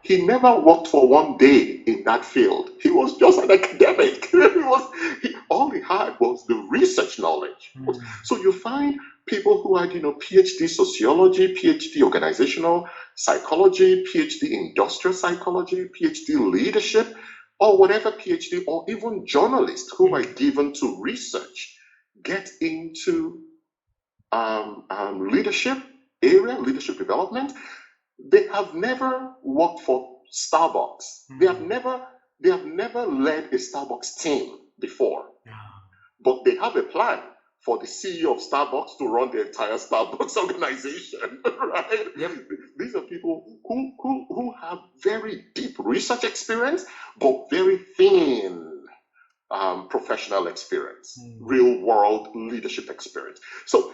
he never worked for one day in that field. He was just an academic. All he had was the research knowledge. So you find people who had, PhD sociology, PhD organizational psychology, PhD industrial psychology, PhD leadership, or whatever PhD, or even journalists who are given to research, get into leadership development. They have never worked for Starbucks. They have never led a Starbucks team before. But they have a plan for the CEO of Starbucks to run the entire Starbucks organization, right? Yep. These are people who have very deep research experience, but very thin professional experience, real world leadership experience. So,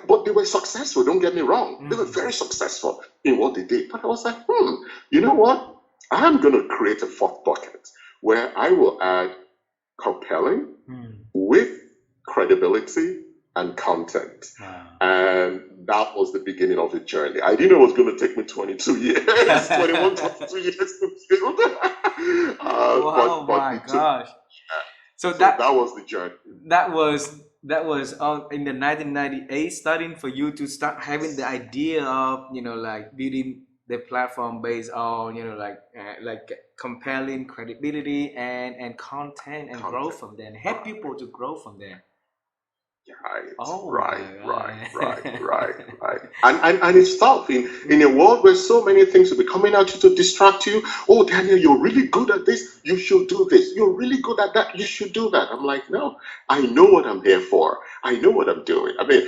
but they were successful, don't get me wrong. They were very successful in what they did. But I was like, you know what? I'm going to create a fourth bucket where I will add compelling with credibility and content. And that was the beginning of the journey. I didn't know it was going to take me 22 years, 21, 22 years to build. Oh my gosh. So that was the journey. That was in the 1998 starting for you to start having the idea of like building the platform based on like compelling credibility and content and grow from there and help people to grow from there. Right. And it's tough in a world where so many things will be coming at you to distract you. Oh, Daniel, you're really good at this. You should do this. You're really good at that. You should do that. I'm like, no, I know what I'm here for. I know what I'm doing. I mean,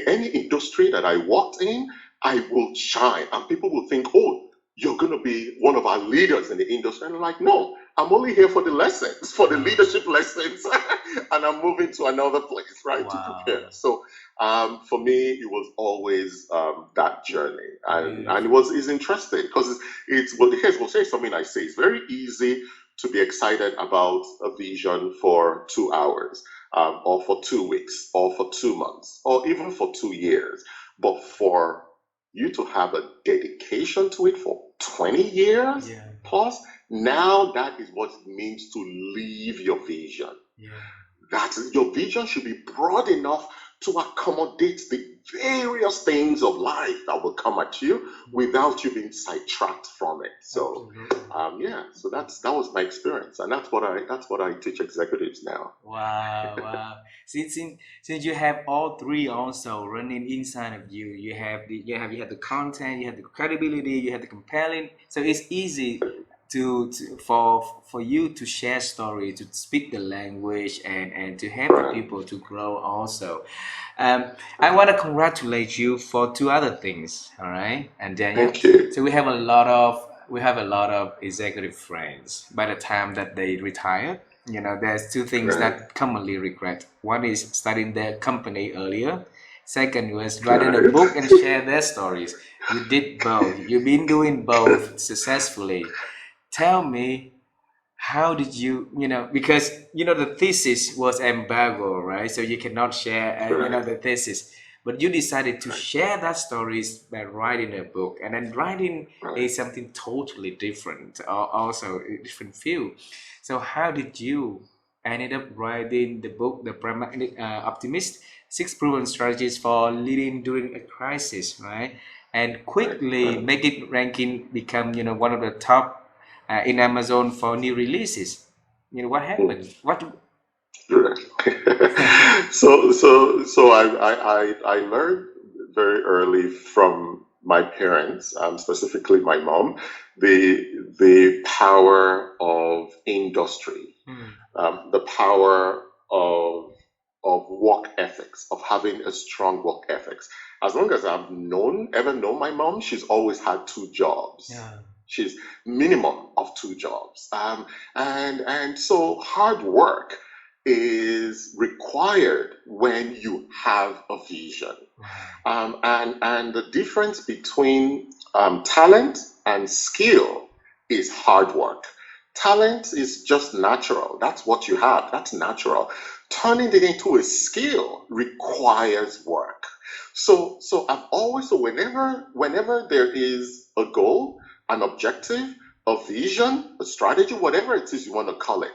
any industry that I walked in, I will shine. And people will think, oh, you're going to be one of our leaders in the industry. And I'm like, no, I'm only here for the lessons, for the leadership lessons. And I'm moving to another place, right, to prepare. So for me, it was always that journey. And it's interesting because we'll say something I say. It's very easy to be excited about a vision for 2 hours or for 2 weeks or for 2 months or even for 2 years. But for you to have a dedication to it for 20 years plus, now that is what it means to live your vision. That your vision should be broad enough to accommodate the various things of life that will come at you without you being sidetracked from it. So Absolutely. yeah, so that was my experience, and that's what I teach executives now. Wow, wow. Since you have all three also running inside of you, you have the content, you have the credibility, you have the compelling. So it's easy for you to share story, to speak the language, and to help the Right. people to grow also. Um, I want to congratulate you for two other things, all right? And Daniel, Thank you. so we have a lot of executive friends. By the time that they retire, there's two things Right. that commonly regret. One is starting their company earlier. Second was writing a Right. book and share their stories. You did both. You've been doing both successfully. Tell me, how did because the thesis was embargo, right? So you cannot share Right. the thesis, but you decided to Right. share that stories by writing a book, and then writing Right. is something totally different, also a different field. So how did you ended up writing the book, The Pragmatic Optimist: Six Proven Strategies for Leading During a Crisis, right? And Right. quickly Right. make it ranking, become one of the top in Amazon for new releases. What Hmm. happened? What? Right. So I learned very early from my parents, specifically my mom, the power of industry, Hmm. the power of work ethics, of having a strong work ethics. As long as ever known my mom, she's always had two jobs. Yeah. She's minimum of two jobs. And so hard work is required when you have a vision. Wow. And the difference between talent and skill is hard work. Talent is just natural. That's what you have. That's natural. Turning it into a skill requires work. So I've always, so whenever there is a goal, an objective, a vision, a strategy, whatever it is you want to call it,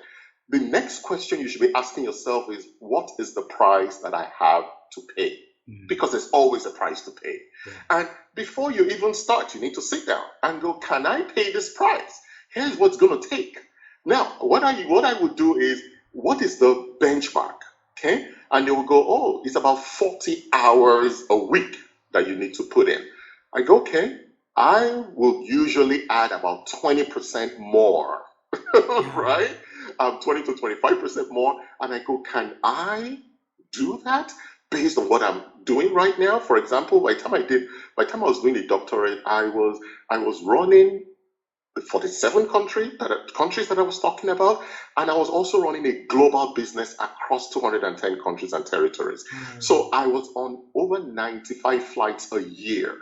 the next question you should be asking yourself is, what is the price that I have to pay? Mm. Because there's always a price to pay. Yeah. And before you even start, you need to sit down and go, can I pay this price? Here's what's going to take. Now, what I would do is, what is the benchmark? Okay. And they will go, oh, it's about 40 hours a week that you need to put in. I go, okay, I will usually add about 20% more, Yeah. right? 20 to 25% more. And I go, can I do that based on what I'm doing right now? For example, by the time I was doing the doctorate, I was running the 47 countries that I was talking about, and I was also running a global business across 210 countries and territories. Mm. So I was on over 95 flights a year.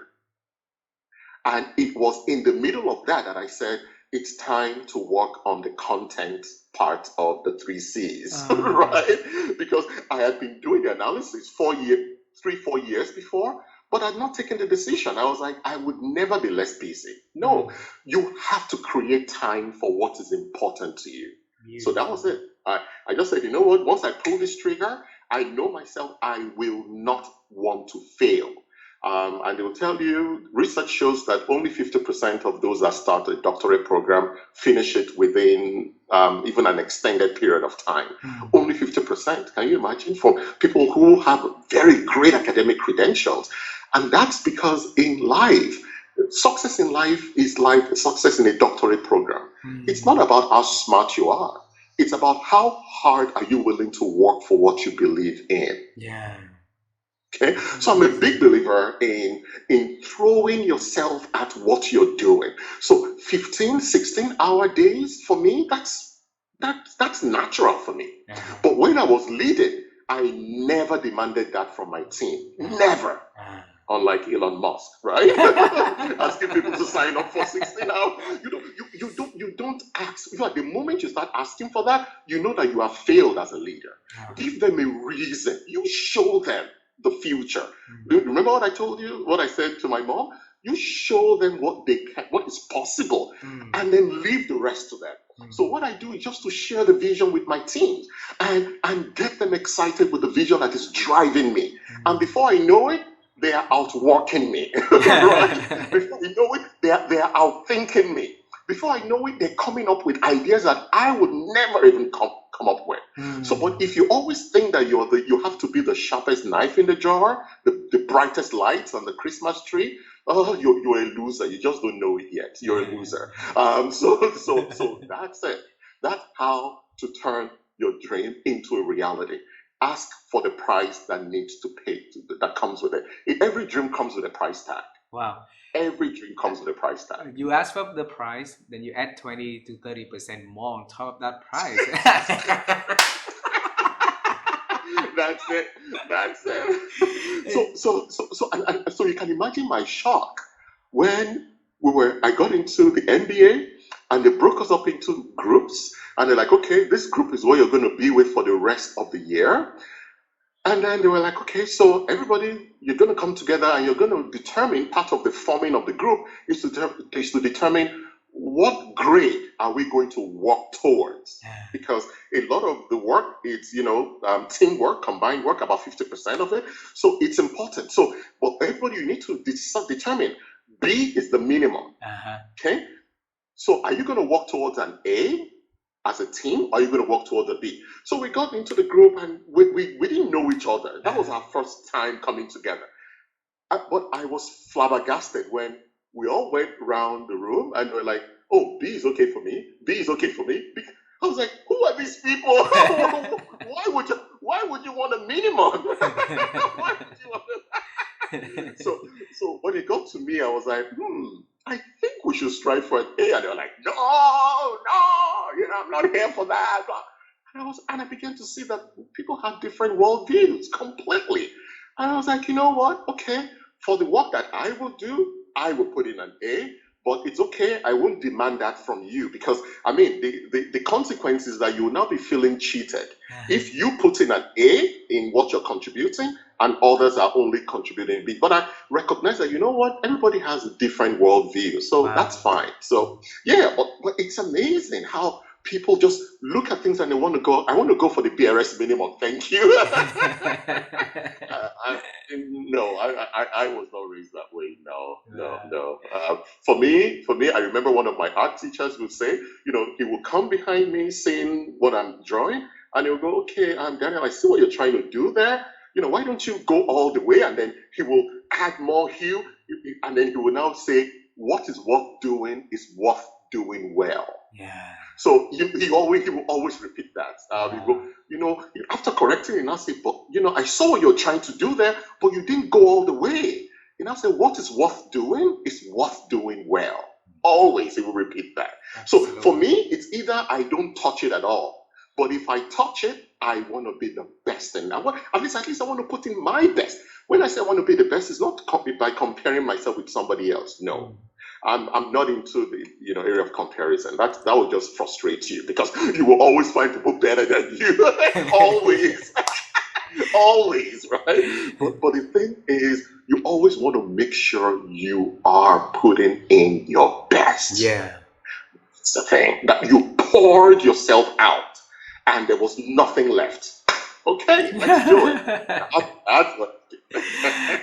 And it was in the middle of that I said, it's time to work on the content part of the three C's, Uh, right? Because I had been doing the analysis 4 years before, but I'd not taken the decision. I was like, I would never be less busy. No, mm. you have to create time for what is important to you. So that Beautiful. was it. I just said, you know what? Once I pull this trigger, I know myself, I will not want to fail. And they will tell you, research shows that only 50% of those that start a doctorate program finish it within even an extended period of time. Mm. Only 50%. Can you imagine? For people who have very great academic credentials. And that's because in life, success in life is like success in a doctorate program. It's Mm. not about how smart you are. It's about how hard are you willing to work for what you believe in. Yeah. Okay, It's so I'm a big amazing. believer in throwing yourself at what you're doing. So 15, 16 hour days for me, that's natural for me. Uh-huh. But when I was leading, I never demanded that from my team. Never. Uh-huh. Unlike Elon Musk, right? Asking people to sign up for 16 hours. You don't ask. In fact, the moment you start asking for that, you know that you have failed as a leader. Uh-huh. Give them a reason. You show them the future. Mm. Remember what I told you, what I said to my mom? You show them what is possible, Mm. and then leave the rest to them. So what I do is just to share the vision with my teams and get them excited with the vision that is driving me. And before I know it, they are outworking me, right? Before I know it, they are outthinking me. Before I know it, they're coming up with ideas that I would never even come up with. So, but if you always think that you have to be the sharpest knife in the drawer, the brightest lights on the Christmas tree, oh, you're a loser. You just don't know it yet. You're a loser. So that's it. That's how to turn your dream into a reality. Ask for the price that needs to pay that comes with it. Every dream comes with a price tag. Wow. Every dream comes with a price tag. You ask for the price, then you add 20 to 30% more on top of that price. That's it. That's it. So you can imagine my shock when I got into the NBA and they broke us up into groups and they're like, okay, this group is what you're going to be with for the rest of the year. And then they were like, okay, so everybody, you're going to come together and you're going to determine, part of the forming of the group is to determine what grade are we going to work towards. Because a lot of the work is, teamwork, combined work, about 50% of it. So it's important. So, but everybody, you need to determine B is the minimum. Okay? So are you going to work towards an A as a team, or are you going to work towards a B? So we got into the group and we didn't know each other. That was our first time coming together. But I was flabbergasted when we all went around the room and we're like, oh, B is okay for me. B is okay for me. I was like, who are these people? Why would you want a minimum? Why would you want so when it got to me, I was like, I think we should strive for an A. And they were like, no, I'm not here for that. And I began to see that people have different worldviews completely. And I was like, you know what? Okay, for the work that I will do, I will put in an A. But it's okay, I won't demand that from you because, the consequence is that you will now be feeling cheated. If you put in an A in what you're contributing and others are only contributing B. But I recognize that, you know what, everybody has a different worldview, so that's fine. So, yeah, but it's amazing how people just look at things and they want to go, I want to go for the BRS minimum, thank you. I was not raised that way. No. For me, I remember one of my art teachers would say, he would come behind me seeing what I'm drawing, and he would go, okay, Daniel, I see what you're trying to do there. Why don't you go all the way? And then he will add more hue, and then he will now say, what is worth doing is worth doing well. Yeah. So he will always repeat that. He go, after correcting it, I'll say, but I saw what you're trying to do there, but you didn't go all the way. And I'll say, what is worth doing is worth doing well. Always he will repeat that. Absolutely. So for me, it's either I don't touch it at all. But if I touch it, I want to be the best. And at least I want to put in my best. When I say I want to be the best, it's not by comparing myself with somebody else. No. I'm not into the area of comparison. That will just frustrate you because you will always find people better than you. always, right? But the thing is, you always want to make sure you are putting in your best. Yeah, it's the thing that you poured yourself out, and there was nothing left. Okay, let's do it. That's what.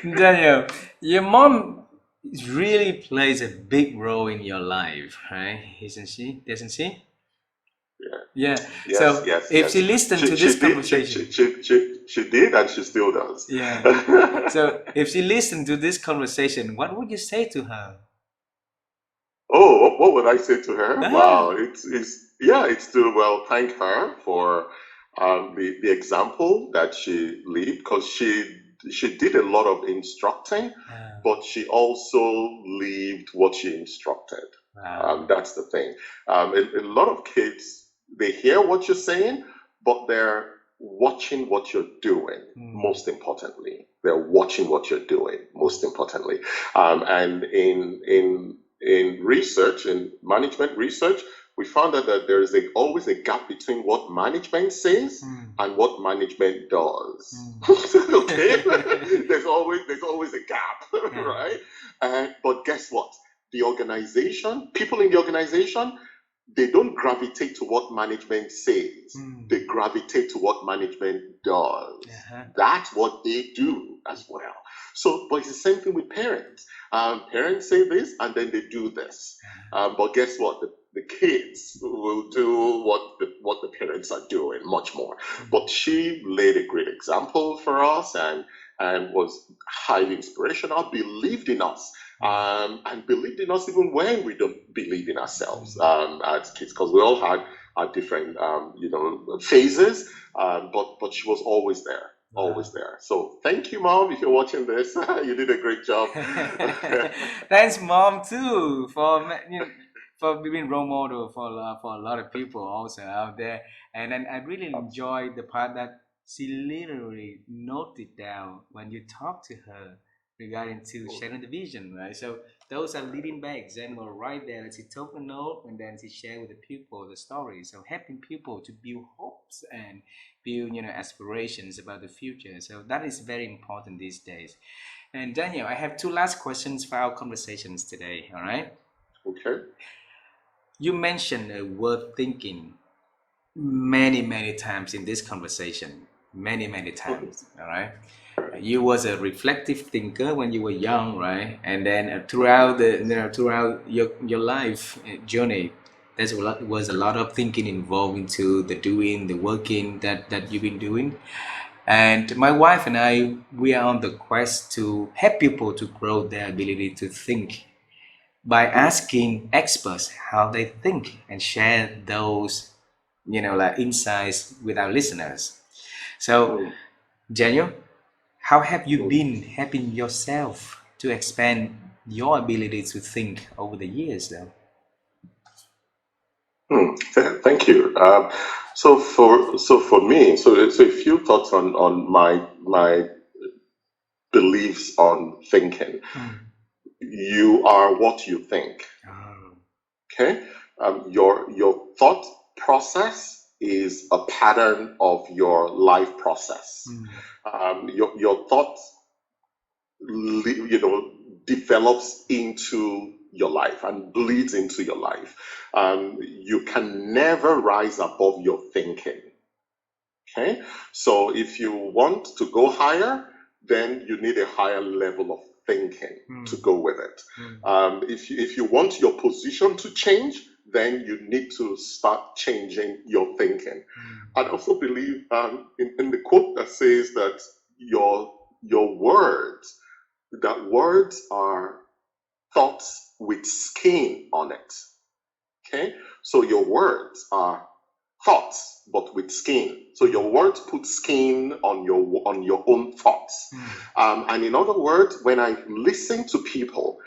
Daniel, your mom really plays a big role in your life, right? Isn't she? Doesn't she? Yeah. Yes, so yes, if yes. she listened to this conversation, she did, and she still does. Yeah. So if she listened to this conversation, what would you say to her? Oh, what would I say to her? Wow, it's to thank her for the example that she led, because she did a lot of instructing, but she also lived what she instructed. That's the thing. A lot of kids, they hear what you're saying, but they're watching what you're doing. Most importantly, they're watching what you're doing. Most importantly, and in research, in management research, we found out that there is always a gap between what management says and what management does. Okay, there's always a gap, right? But guess what? The organization, people in the organization, they don't gravitate to what management says. Mm. They gravitate to what management does. Uh-huh. That's what they do as well. So, but it's the same thing with parents. Parents say this and then they do this. But guess what? The kids will do what the parents are doing much more. But she laid a great example for us and was highly inspirational, believed in us, and believed in us even when we don't believe in ourselves as kids, because we all had our different phases, but she was always there. Wow. Always there. So thank you, Mom, if you're watching this. You did a great job. Thanks, mom, too, for for being role model for a lot of people also out there. And then I really enjoyed the part that she literally noted down when you talk to her regarding to sharing the vision, right? So those are leading by example right there. She took a note and then she shared with the people the story. So helping people to build hopes and build aspirations about the future. So that is very important these days. And Daniel, I have two last questions for our conversations today. All right. Okay. You mentioned the word thinking many, many times in this conversation. Many, many Mhm. times. All right. You was a reflective thinker when you were young, right? And then throughout throughout your life journey, was a lot of thinking involved into the doing, the working that you've been doing. And my wife and I, we are on the quest to help people to grow their ability to think by asking experts how they think and share those, like insights with our listeners. So, Mm, Daniel, how have you mm, been helping yourself to expand your ability to think over the years, though? Thank you. So for me, so a few thoughts on my beliefs on thinking. Hmm. You are what you think. Oh. Okay. Your thought process is a pattern of your life process. Hmm. Your thought develops into your life and bleeds into your life. You can never rise above your thinking. Okay, so if you want to go higher, then you need a higher level of thinking to Hmm. go with it. Hmm. If you want your position to change, then you need to start changing your thinking. Hmm. I also believe in the quote that says that your words, that words are thoughts with skin on it. Okay, so your words are thoughts but with skin. So your words put skin on your own thoughts. Hmm. And in other words, when I listen to people,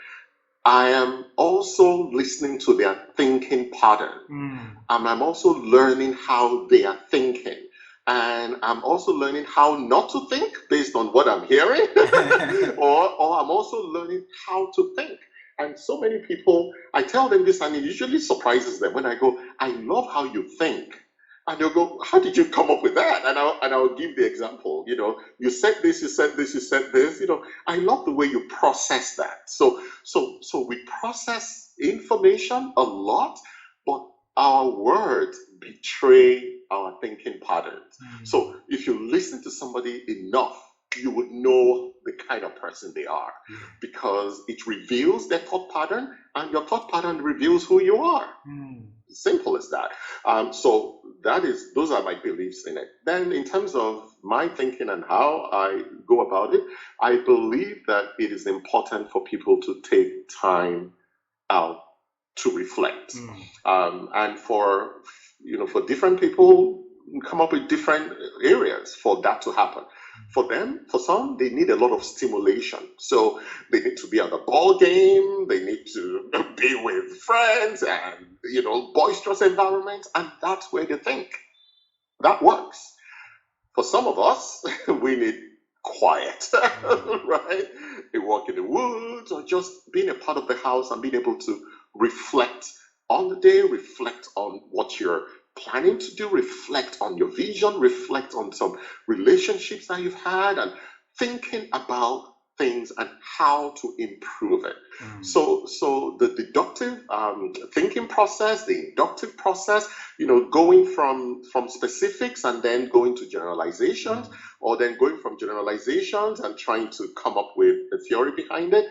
I am also listening to their thinking pattern. Hmm. I'm also learning how they are thinking. And I'm also learning how not to think based on what I'm hearing, or I'm also learning how to think. And so many people, I tell them this, and it usually surprises them when I go, I love how you think. And they'll go, how did you come up with that? And I'll give the example. You said this, you said this, you said this. I love the way you process that. So we process information a lot, but our words betray our thinking patterns. Hmm. So if you listen to somebody enough, you would know the kind of person they are, Yeah. because it reveals their thought pattern, and your thought pattern reveals who you are. Hmm. Simple as that. So those are my beliefs in it. Then, in terms of my thinking and how I go about it, I believe that it is important for people to take time out to reflect, Hmm. and for different people, come up with different areas for that to happen. For some, they need a lot of stimulation. So they need to be at the ball game, they need to be with friends and boisterous environments, and that's where they think. That works. For some of us, we need quiet, Hmm. right? A walk in the woods, or just being a part of the house and being able to reflect on the day, reflect on what you're planning to do, reflect on your vision, reflect on some relationships that you've had, and thinking about things and how to improve it. Mm. So the deductive thinking process, the inductive process, going from specifics and then going to generalizations, Mm. or then going from generalizations and trying to come up with a theory behind it.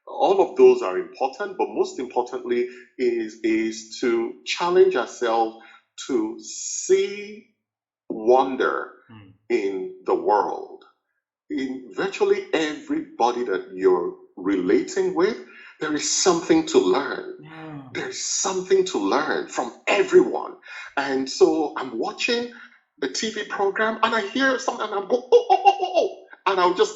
All of those are important, but most importantly is to challenge ourselves to see wonder Mm. in the world. In virtually everybody that you're relating with, there is something to learn. Yeah. There's something to learn from everyone. And so I'm watching a TV program and I hear something and I'm going, oh, oh, oh, oh, oh. And I'll just,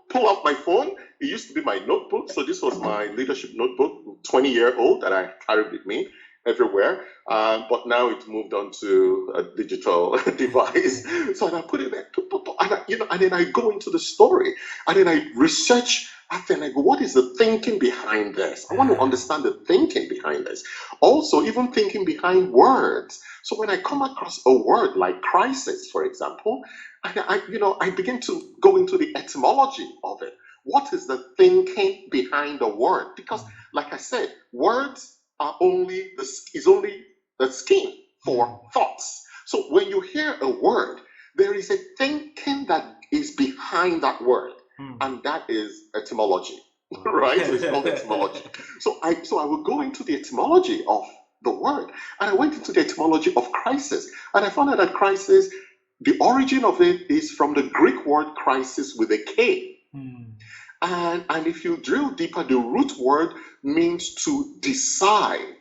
pull out my phone. It used to be my notebook. So this was my leadership notebook, 20-year-old that I carried with me everywhere. But now it's moved on to a digital device. So I put it there, and then I go into the story and then I research. And I go, what is the thinking behind this? I want to Ah. understand the thinking behind this. Also, even thinking behind words. So when I come across a word like crisis, for example, I begin to go into the etymology of it. What is the thinking behind the word? Because, Mm. like I said, words are only the skin Mm. for thoughts. So when you hear a word, there is a thinking that is behind that word, Mm. and that is etymology. Wow. Right? So it's called etymology. So I will go into the etymology of the word, and I went into the etymology of crisis, and I found out that crisis, the origin of it is from the Greek word crisis with a K. Mm. And if you drill deeper, the root word means to decide.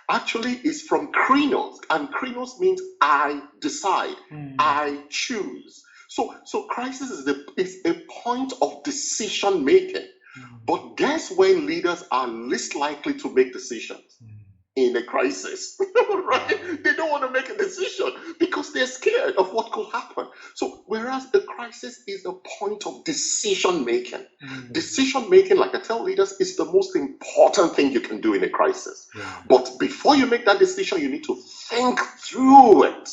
Actually, it's from krinos, and krinos means I decide, Mm. I choose. So crisis is a point of decision making. Mm. But guess when leaders are least likely to make decisions? Mm. In a crisis, Wow. right? They don't want to make a decision because they're scared of what could happen. So, whereas the crisis is a point of decision making, Mm. decision making, like I tell leaders, is the most important thing you can do in a crisis. Yeah. But before you make that decision, you need to think through it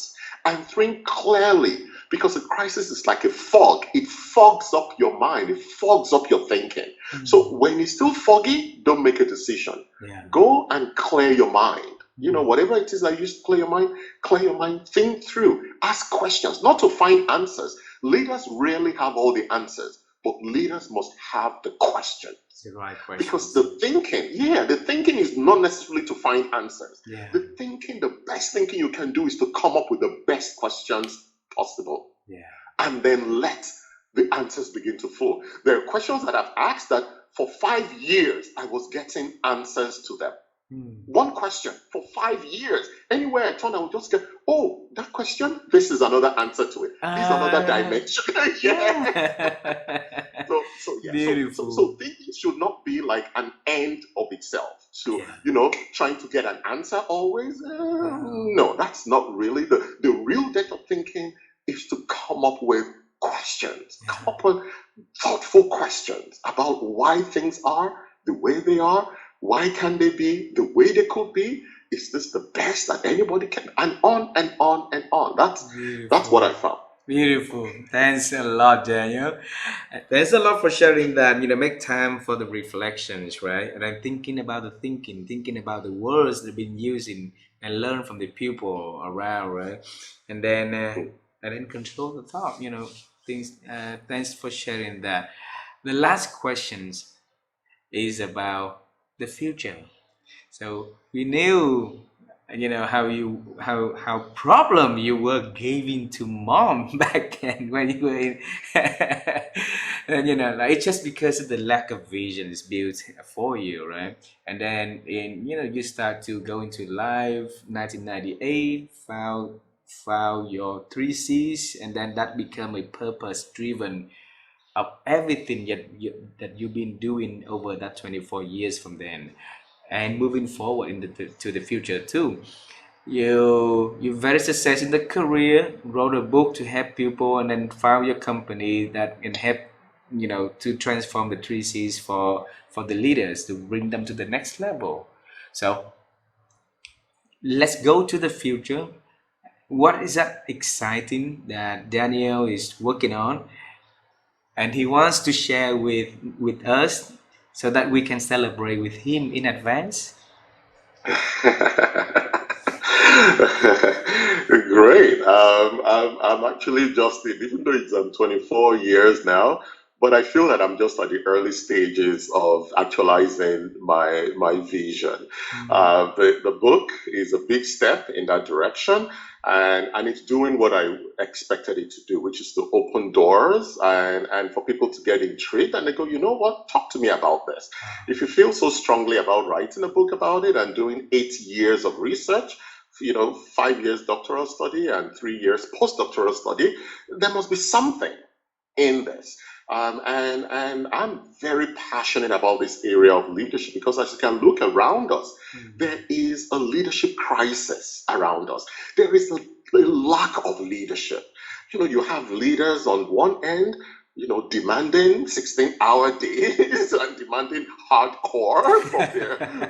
and think clearly, because a crisis is like a fog. It fogs up your mind, it fogs up your thinking. So Mm. when it's still foggy, don't make a decision. Yeah. Go and clear your mind. Mm. Whatever it is that you use to clear your mind, think through, ask questions, not to find answers. Leaders rarely have all the answers, but leaders must have the questions. The right Because questions. the thinking is not necessarily to find answers. Yeah. The best thinking you can do is to come up with the best questions possible Yeah. and then let the answers begin to flow. There are questions that I've asked that for 5 years I was getting answers to them. Mm. One question for 5 years. Anywhere I turn, I would just get, oh, that question, this is another answer to it. This is another dimension. Yeah. Yeah. So yeah. So Beautiful. thinking should not be like an end of itself. So Yeah. trying to get an answer always. Wow. No, that's not really the real depth of thinking is to come up with questions, come Yeah. up with thoughtful questions about why things are the way they are. Why can they be the way they could be? Is this the best that anybody can? And on and on and on. That's what I Beautiful. found. Beautiful. Thanks a lot, Daniel. Thanks a lot for sharing that. Make time for the reflections, right? And I'm thinking about the thinking about the words they've been using, and learn from the people around, right? And then, control the thought. Things. Thanks for sharing that. The last questions is about the future. So we knew, how problem you were giving to mom back then when you were in, and like it's just because of the lack of vision is built for you, right? And then you start to go into life. 1998, found your three C's, and then that become a purpose driven of everything that you've been doing over that 24 years from then, and moving forward to the future too. You very success in the career, wrote a book to help people, and then found your company that can help to transform the three C's for the leaders to bring them to the next level. So let's go to the future. What is that exciting that Daniel is working on, and he wants to share with us so that we can celebrate with him in advance. Great. I'm actually just in, even though it's 24 years now, but I feel that I'm just at the early stages of actualizing my vision. Mm. The book is a big step in that direction, and it's doing what I expected it to do, which is to open doors and for people to get intrigued and they go, you know what, talk to me about this. If you feel so strongly about writing a book about it and doing 8 years of research, 5 years doctoral study and 3 years postdoctoral study, there must be something in this. And I'm very passionate about this area of leadership because as you can look around us, Mm. there is a leadership crisis around us. There is a lack of leadership. You have leaders on one end, demanding 16-hour days and demanding hardcore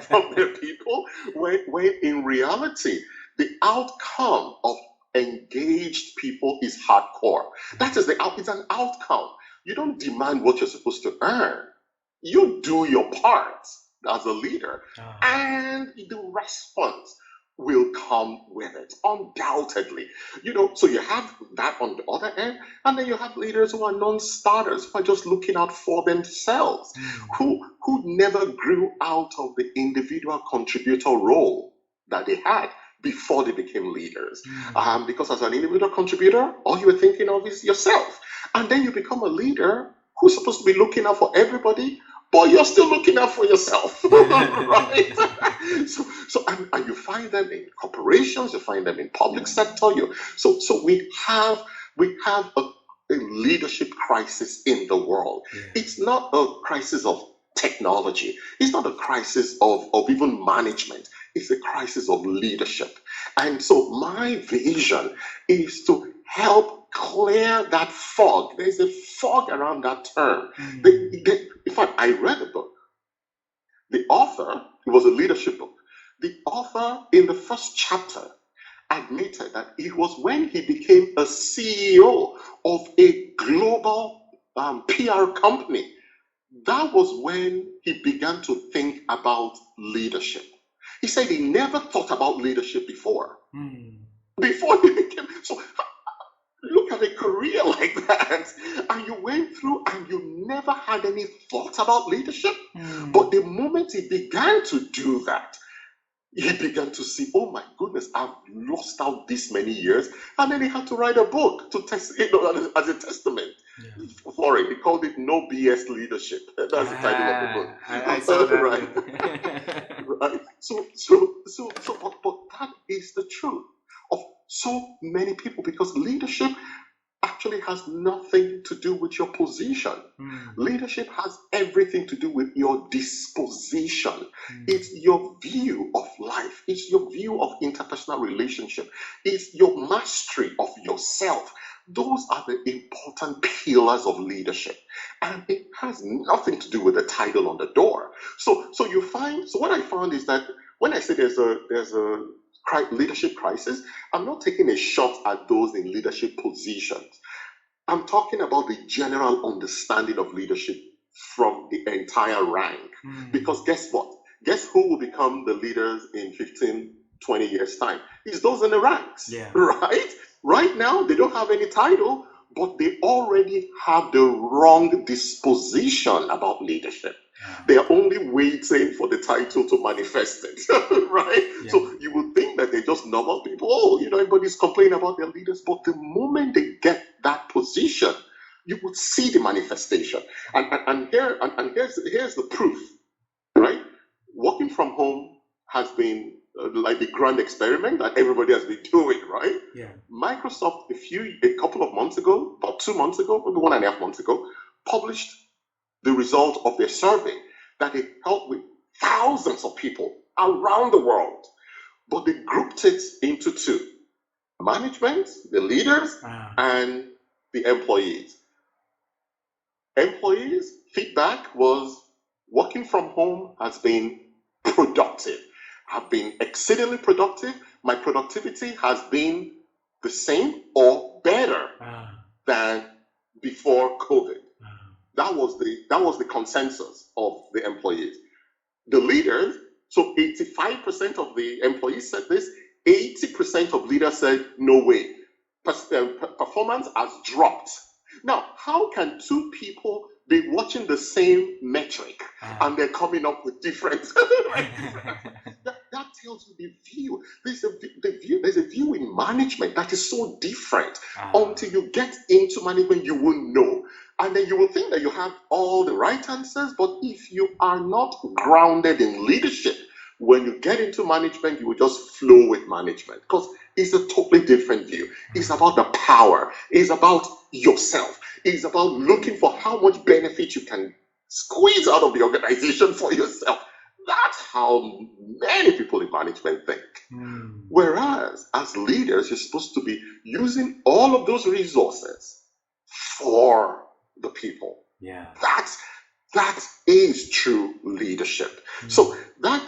from their people, when in reality, the outcome of engaged people is hardcore. It's an outcome. You don't demand what you're supposed to earn. You do your part as a leader, Ah. and the response will come with it, undoubtedly. So you have that on the other end, and then you have leaders who are non-starters, who are just looking out for themselves, Mm. who never grew out of the individual contributor role that they had before they became leaders. Mm. Because as an individual contributor, all you were thinking of is yourself. And then you become a leader who's supposed to be looking out for everybody, but you're still looking out for yourself, right? And you find them in corporations, you find them in public sector. So we have a leadership crisis in the world. Yeah. It's not a crisis of technology. It's not a crisis of even management. It's a crisis of leadership. And so my vision is to help clear that fog. There's a fog around that term. Mm. In fact, I read a book. The author, it was a leadership book. The author, in the first chapter, admitted that it was when he became a CEO of a global PR company, that was when he began to think about leadership. He said he never thought about leadership before. Mm. Before he became so. Look at a career like that, and you went through and you never had any thought about leadership. Mm. But the moment he began to do that, he began to see, oh my goodness, I've lost out this many years. And then he had to write a book to test, as a testament for it. He called it No BS Leadership. That's the title of the book. I saw that. Right. Yeah. Right. But that is the truth of so many people, because leadership actually has nothing to do with your position. Mm. Leadership has everything to do with your disposition. Mm. It's your view of life. It's your view of interpersonal relationship. It's your mastery of yourself. Those are the important pillars of leadership. And it has nothing to do with the title on the door. So what I found is that when I say there's a leadership crisis, I'm not taking a shot at those in leadership positions. I'm talking about the general understanding of leadership from the entire rank. Mm. Because guess what? Guess who will become the leaders in 15, 20 years' time? It's those in the ranks, Yeah. right? Right now, they don't have any title, but they already have the wrong disposition about leadership. They are only waiting for the title to manifest it, right? Yeah. So you would think that they're just normal people. Oh, everybody's complaining about their leaders, but the moment they get that position, you would see the manifestation. Here's the proof, right? Working from home has been like the grand experiment that everybody has been doing, right? Yeah. Microsoft, a couple of months ago, about 2 months ago, maybe 1.5 months ago, published the result of their survey that they held with thousands of people around the world. But they grouped it into two: management, the leaders, and the employees. Employees' feedback was working from home has been productive. I've been exceedingly productive. My productivity has been the same or better than before COVID. That was the consensus of the employees. The leaders, so 85% of the employees said this, 80% of leaders said, no way. Performance has dropped. Now, how can two people be watching the same metric and they're coming up with different, right? That tells you the view. There's a view in management that is so different. Until you get into management, you will know. And then you will think that you have all the right answers, but if you are not grounded in leadership, when you get into management, you will just flow with management because it's a totally different view. It's about the power, it's about yourself, it's about looking for how much benefit you can squeeze out of the organization for yourself. That's how many people in management think. Whereas, as leaders, you're supposed to be using all of those resources for the people. Yeah. That is true leadership. So that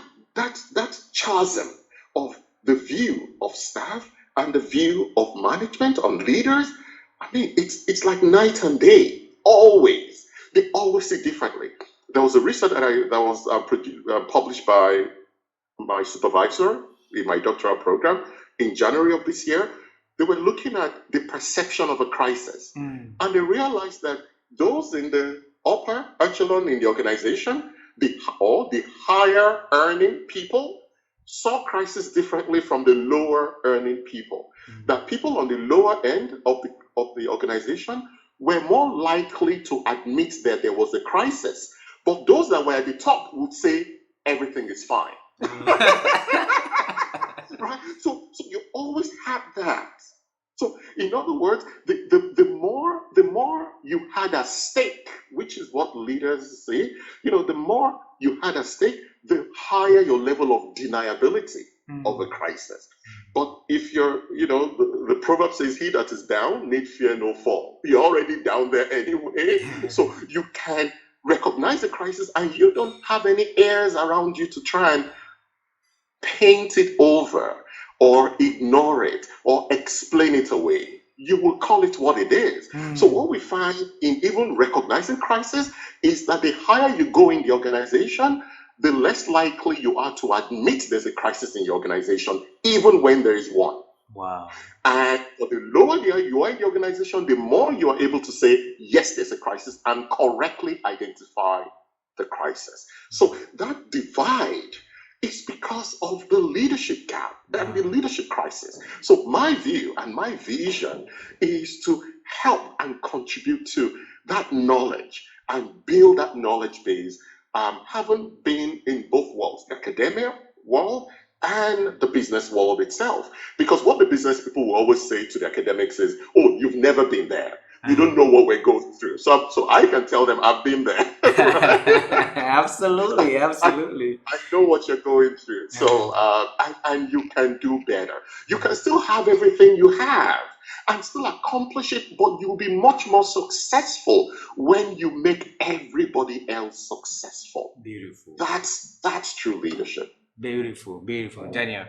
chasm of the view of staff and the view of management on leaders, I mean, it's like night and day. Always, they always see differently. There was a research that was published by my supervisor in my doctoral program in January of this year. They were looking at the perception of a crisis, and they realized that those in the upper echelon in the organization, the higher earning people, saw crisis differently from the lower earning people. That people on the lower end of the organization were more likely to admit that there was a crisis, but those that were at the top would say everything is fine. Right? So you always have that. So in other words, the more you had at stake, which is what leaders say, the more you had at stake, the higher your level of deniability of a crisis. But if the proverb says, he that is down need fear no fall. You're already down there anyway. So you can recognize the crisis and you don't have any airs around you to try and paint it over or ignore it or explain it away. You will call it what it is. So what we find in even recognizing crisis is that the higher you go in the organization, the less likely you are to admit there's a crisis in your organization, even when there is one. Wow. And for the lower you are in the organization, the more you are able to say, yes, there's a crisis, and correctly identify the crisis. So that divide is because of the leadership gap and the leadership crisis. So my view and my vision is to help and contribute to that knowledge and build that knowledge base, having been in both worlds, the academia world and the business world itself. Because what the business people will always say to the academics is, oh, you've never been there. You don't know what we're going through. So I can tell them I've been there. Right? Absolutely. I know what you're going through. So, and you can do better. You can still have everything you have and still accomplish it, but you'll be much more successful when you make everybody else successful. Beautiful. That's true leadership. Beautiful, Daniel.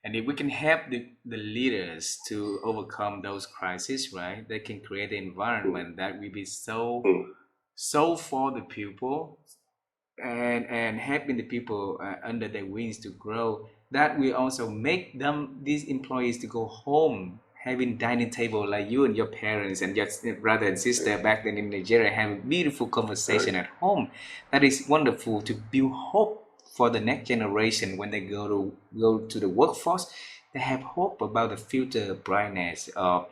And if we can help the leaders to overcome those crises, right? They can create an environment that will be so for the people and helping the people under their wings to grow. That will also make these employees to go home having dining table like you and your parents and your brother and sister back then in Nigeria have a beautiful conversation at home. That is wonderful to build hope for the next generation when they go to the workforce. They have hope about the future brightness of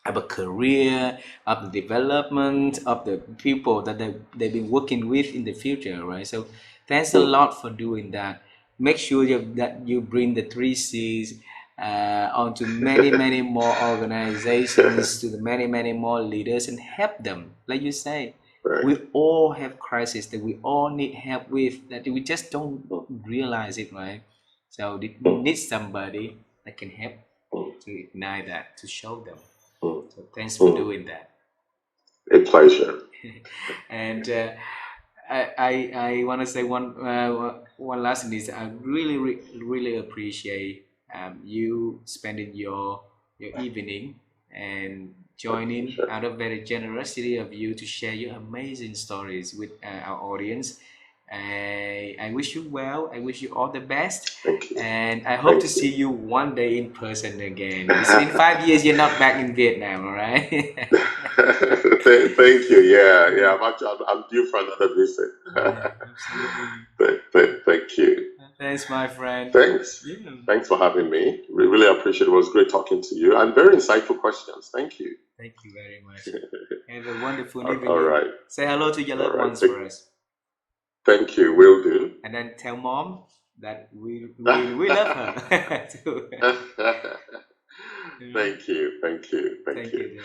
a career, of the development of the people that they've been working with in the future, right? So thanks a lot for doing that. Make sure that you bring the 3 C's onto many more organizations, to the many more leaders, and help them. Like you say, we all have crises that we all need help with, that we just don't realize it, right? So we need somebody that can help to ignite that, to show them. So thanks for doing that. A pleasure. And I want to say one last thing is I really appreciate you spending your evening and I joining appreciate it. out of very generosity of you to share your amazing stories with our audience. I wish you well. I wish you all the best. Thank you. And I hope to Thank see you. you one day in person again. It's been 5 years you're not back in Vietnam, all right? Thank you. Yeah, yeah. I'm due for another visit. Yeah, absolutely. Thank you. Thanks, my friend. Thanks. Yeah. Thanks for having me. We really appreciate it. It was great talking to you and very insightful questions. Thank you. Thank you very much. Have a wonderful All evening. right. Say hello to your All loved right. ones for us. Thank you. Will do. And then tell mom that we love her too. Thank you. Thank you. Thank Thank you, you. Dan.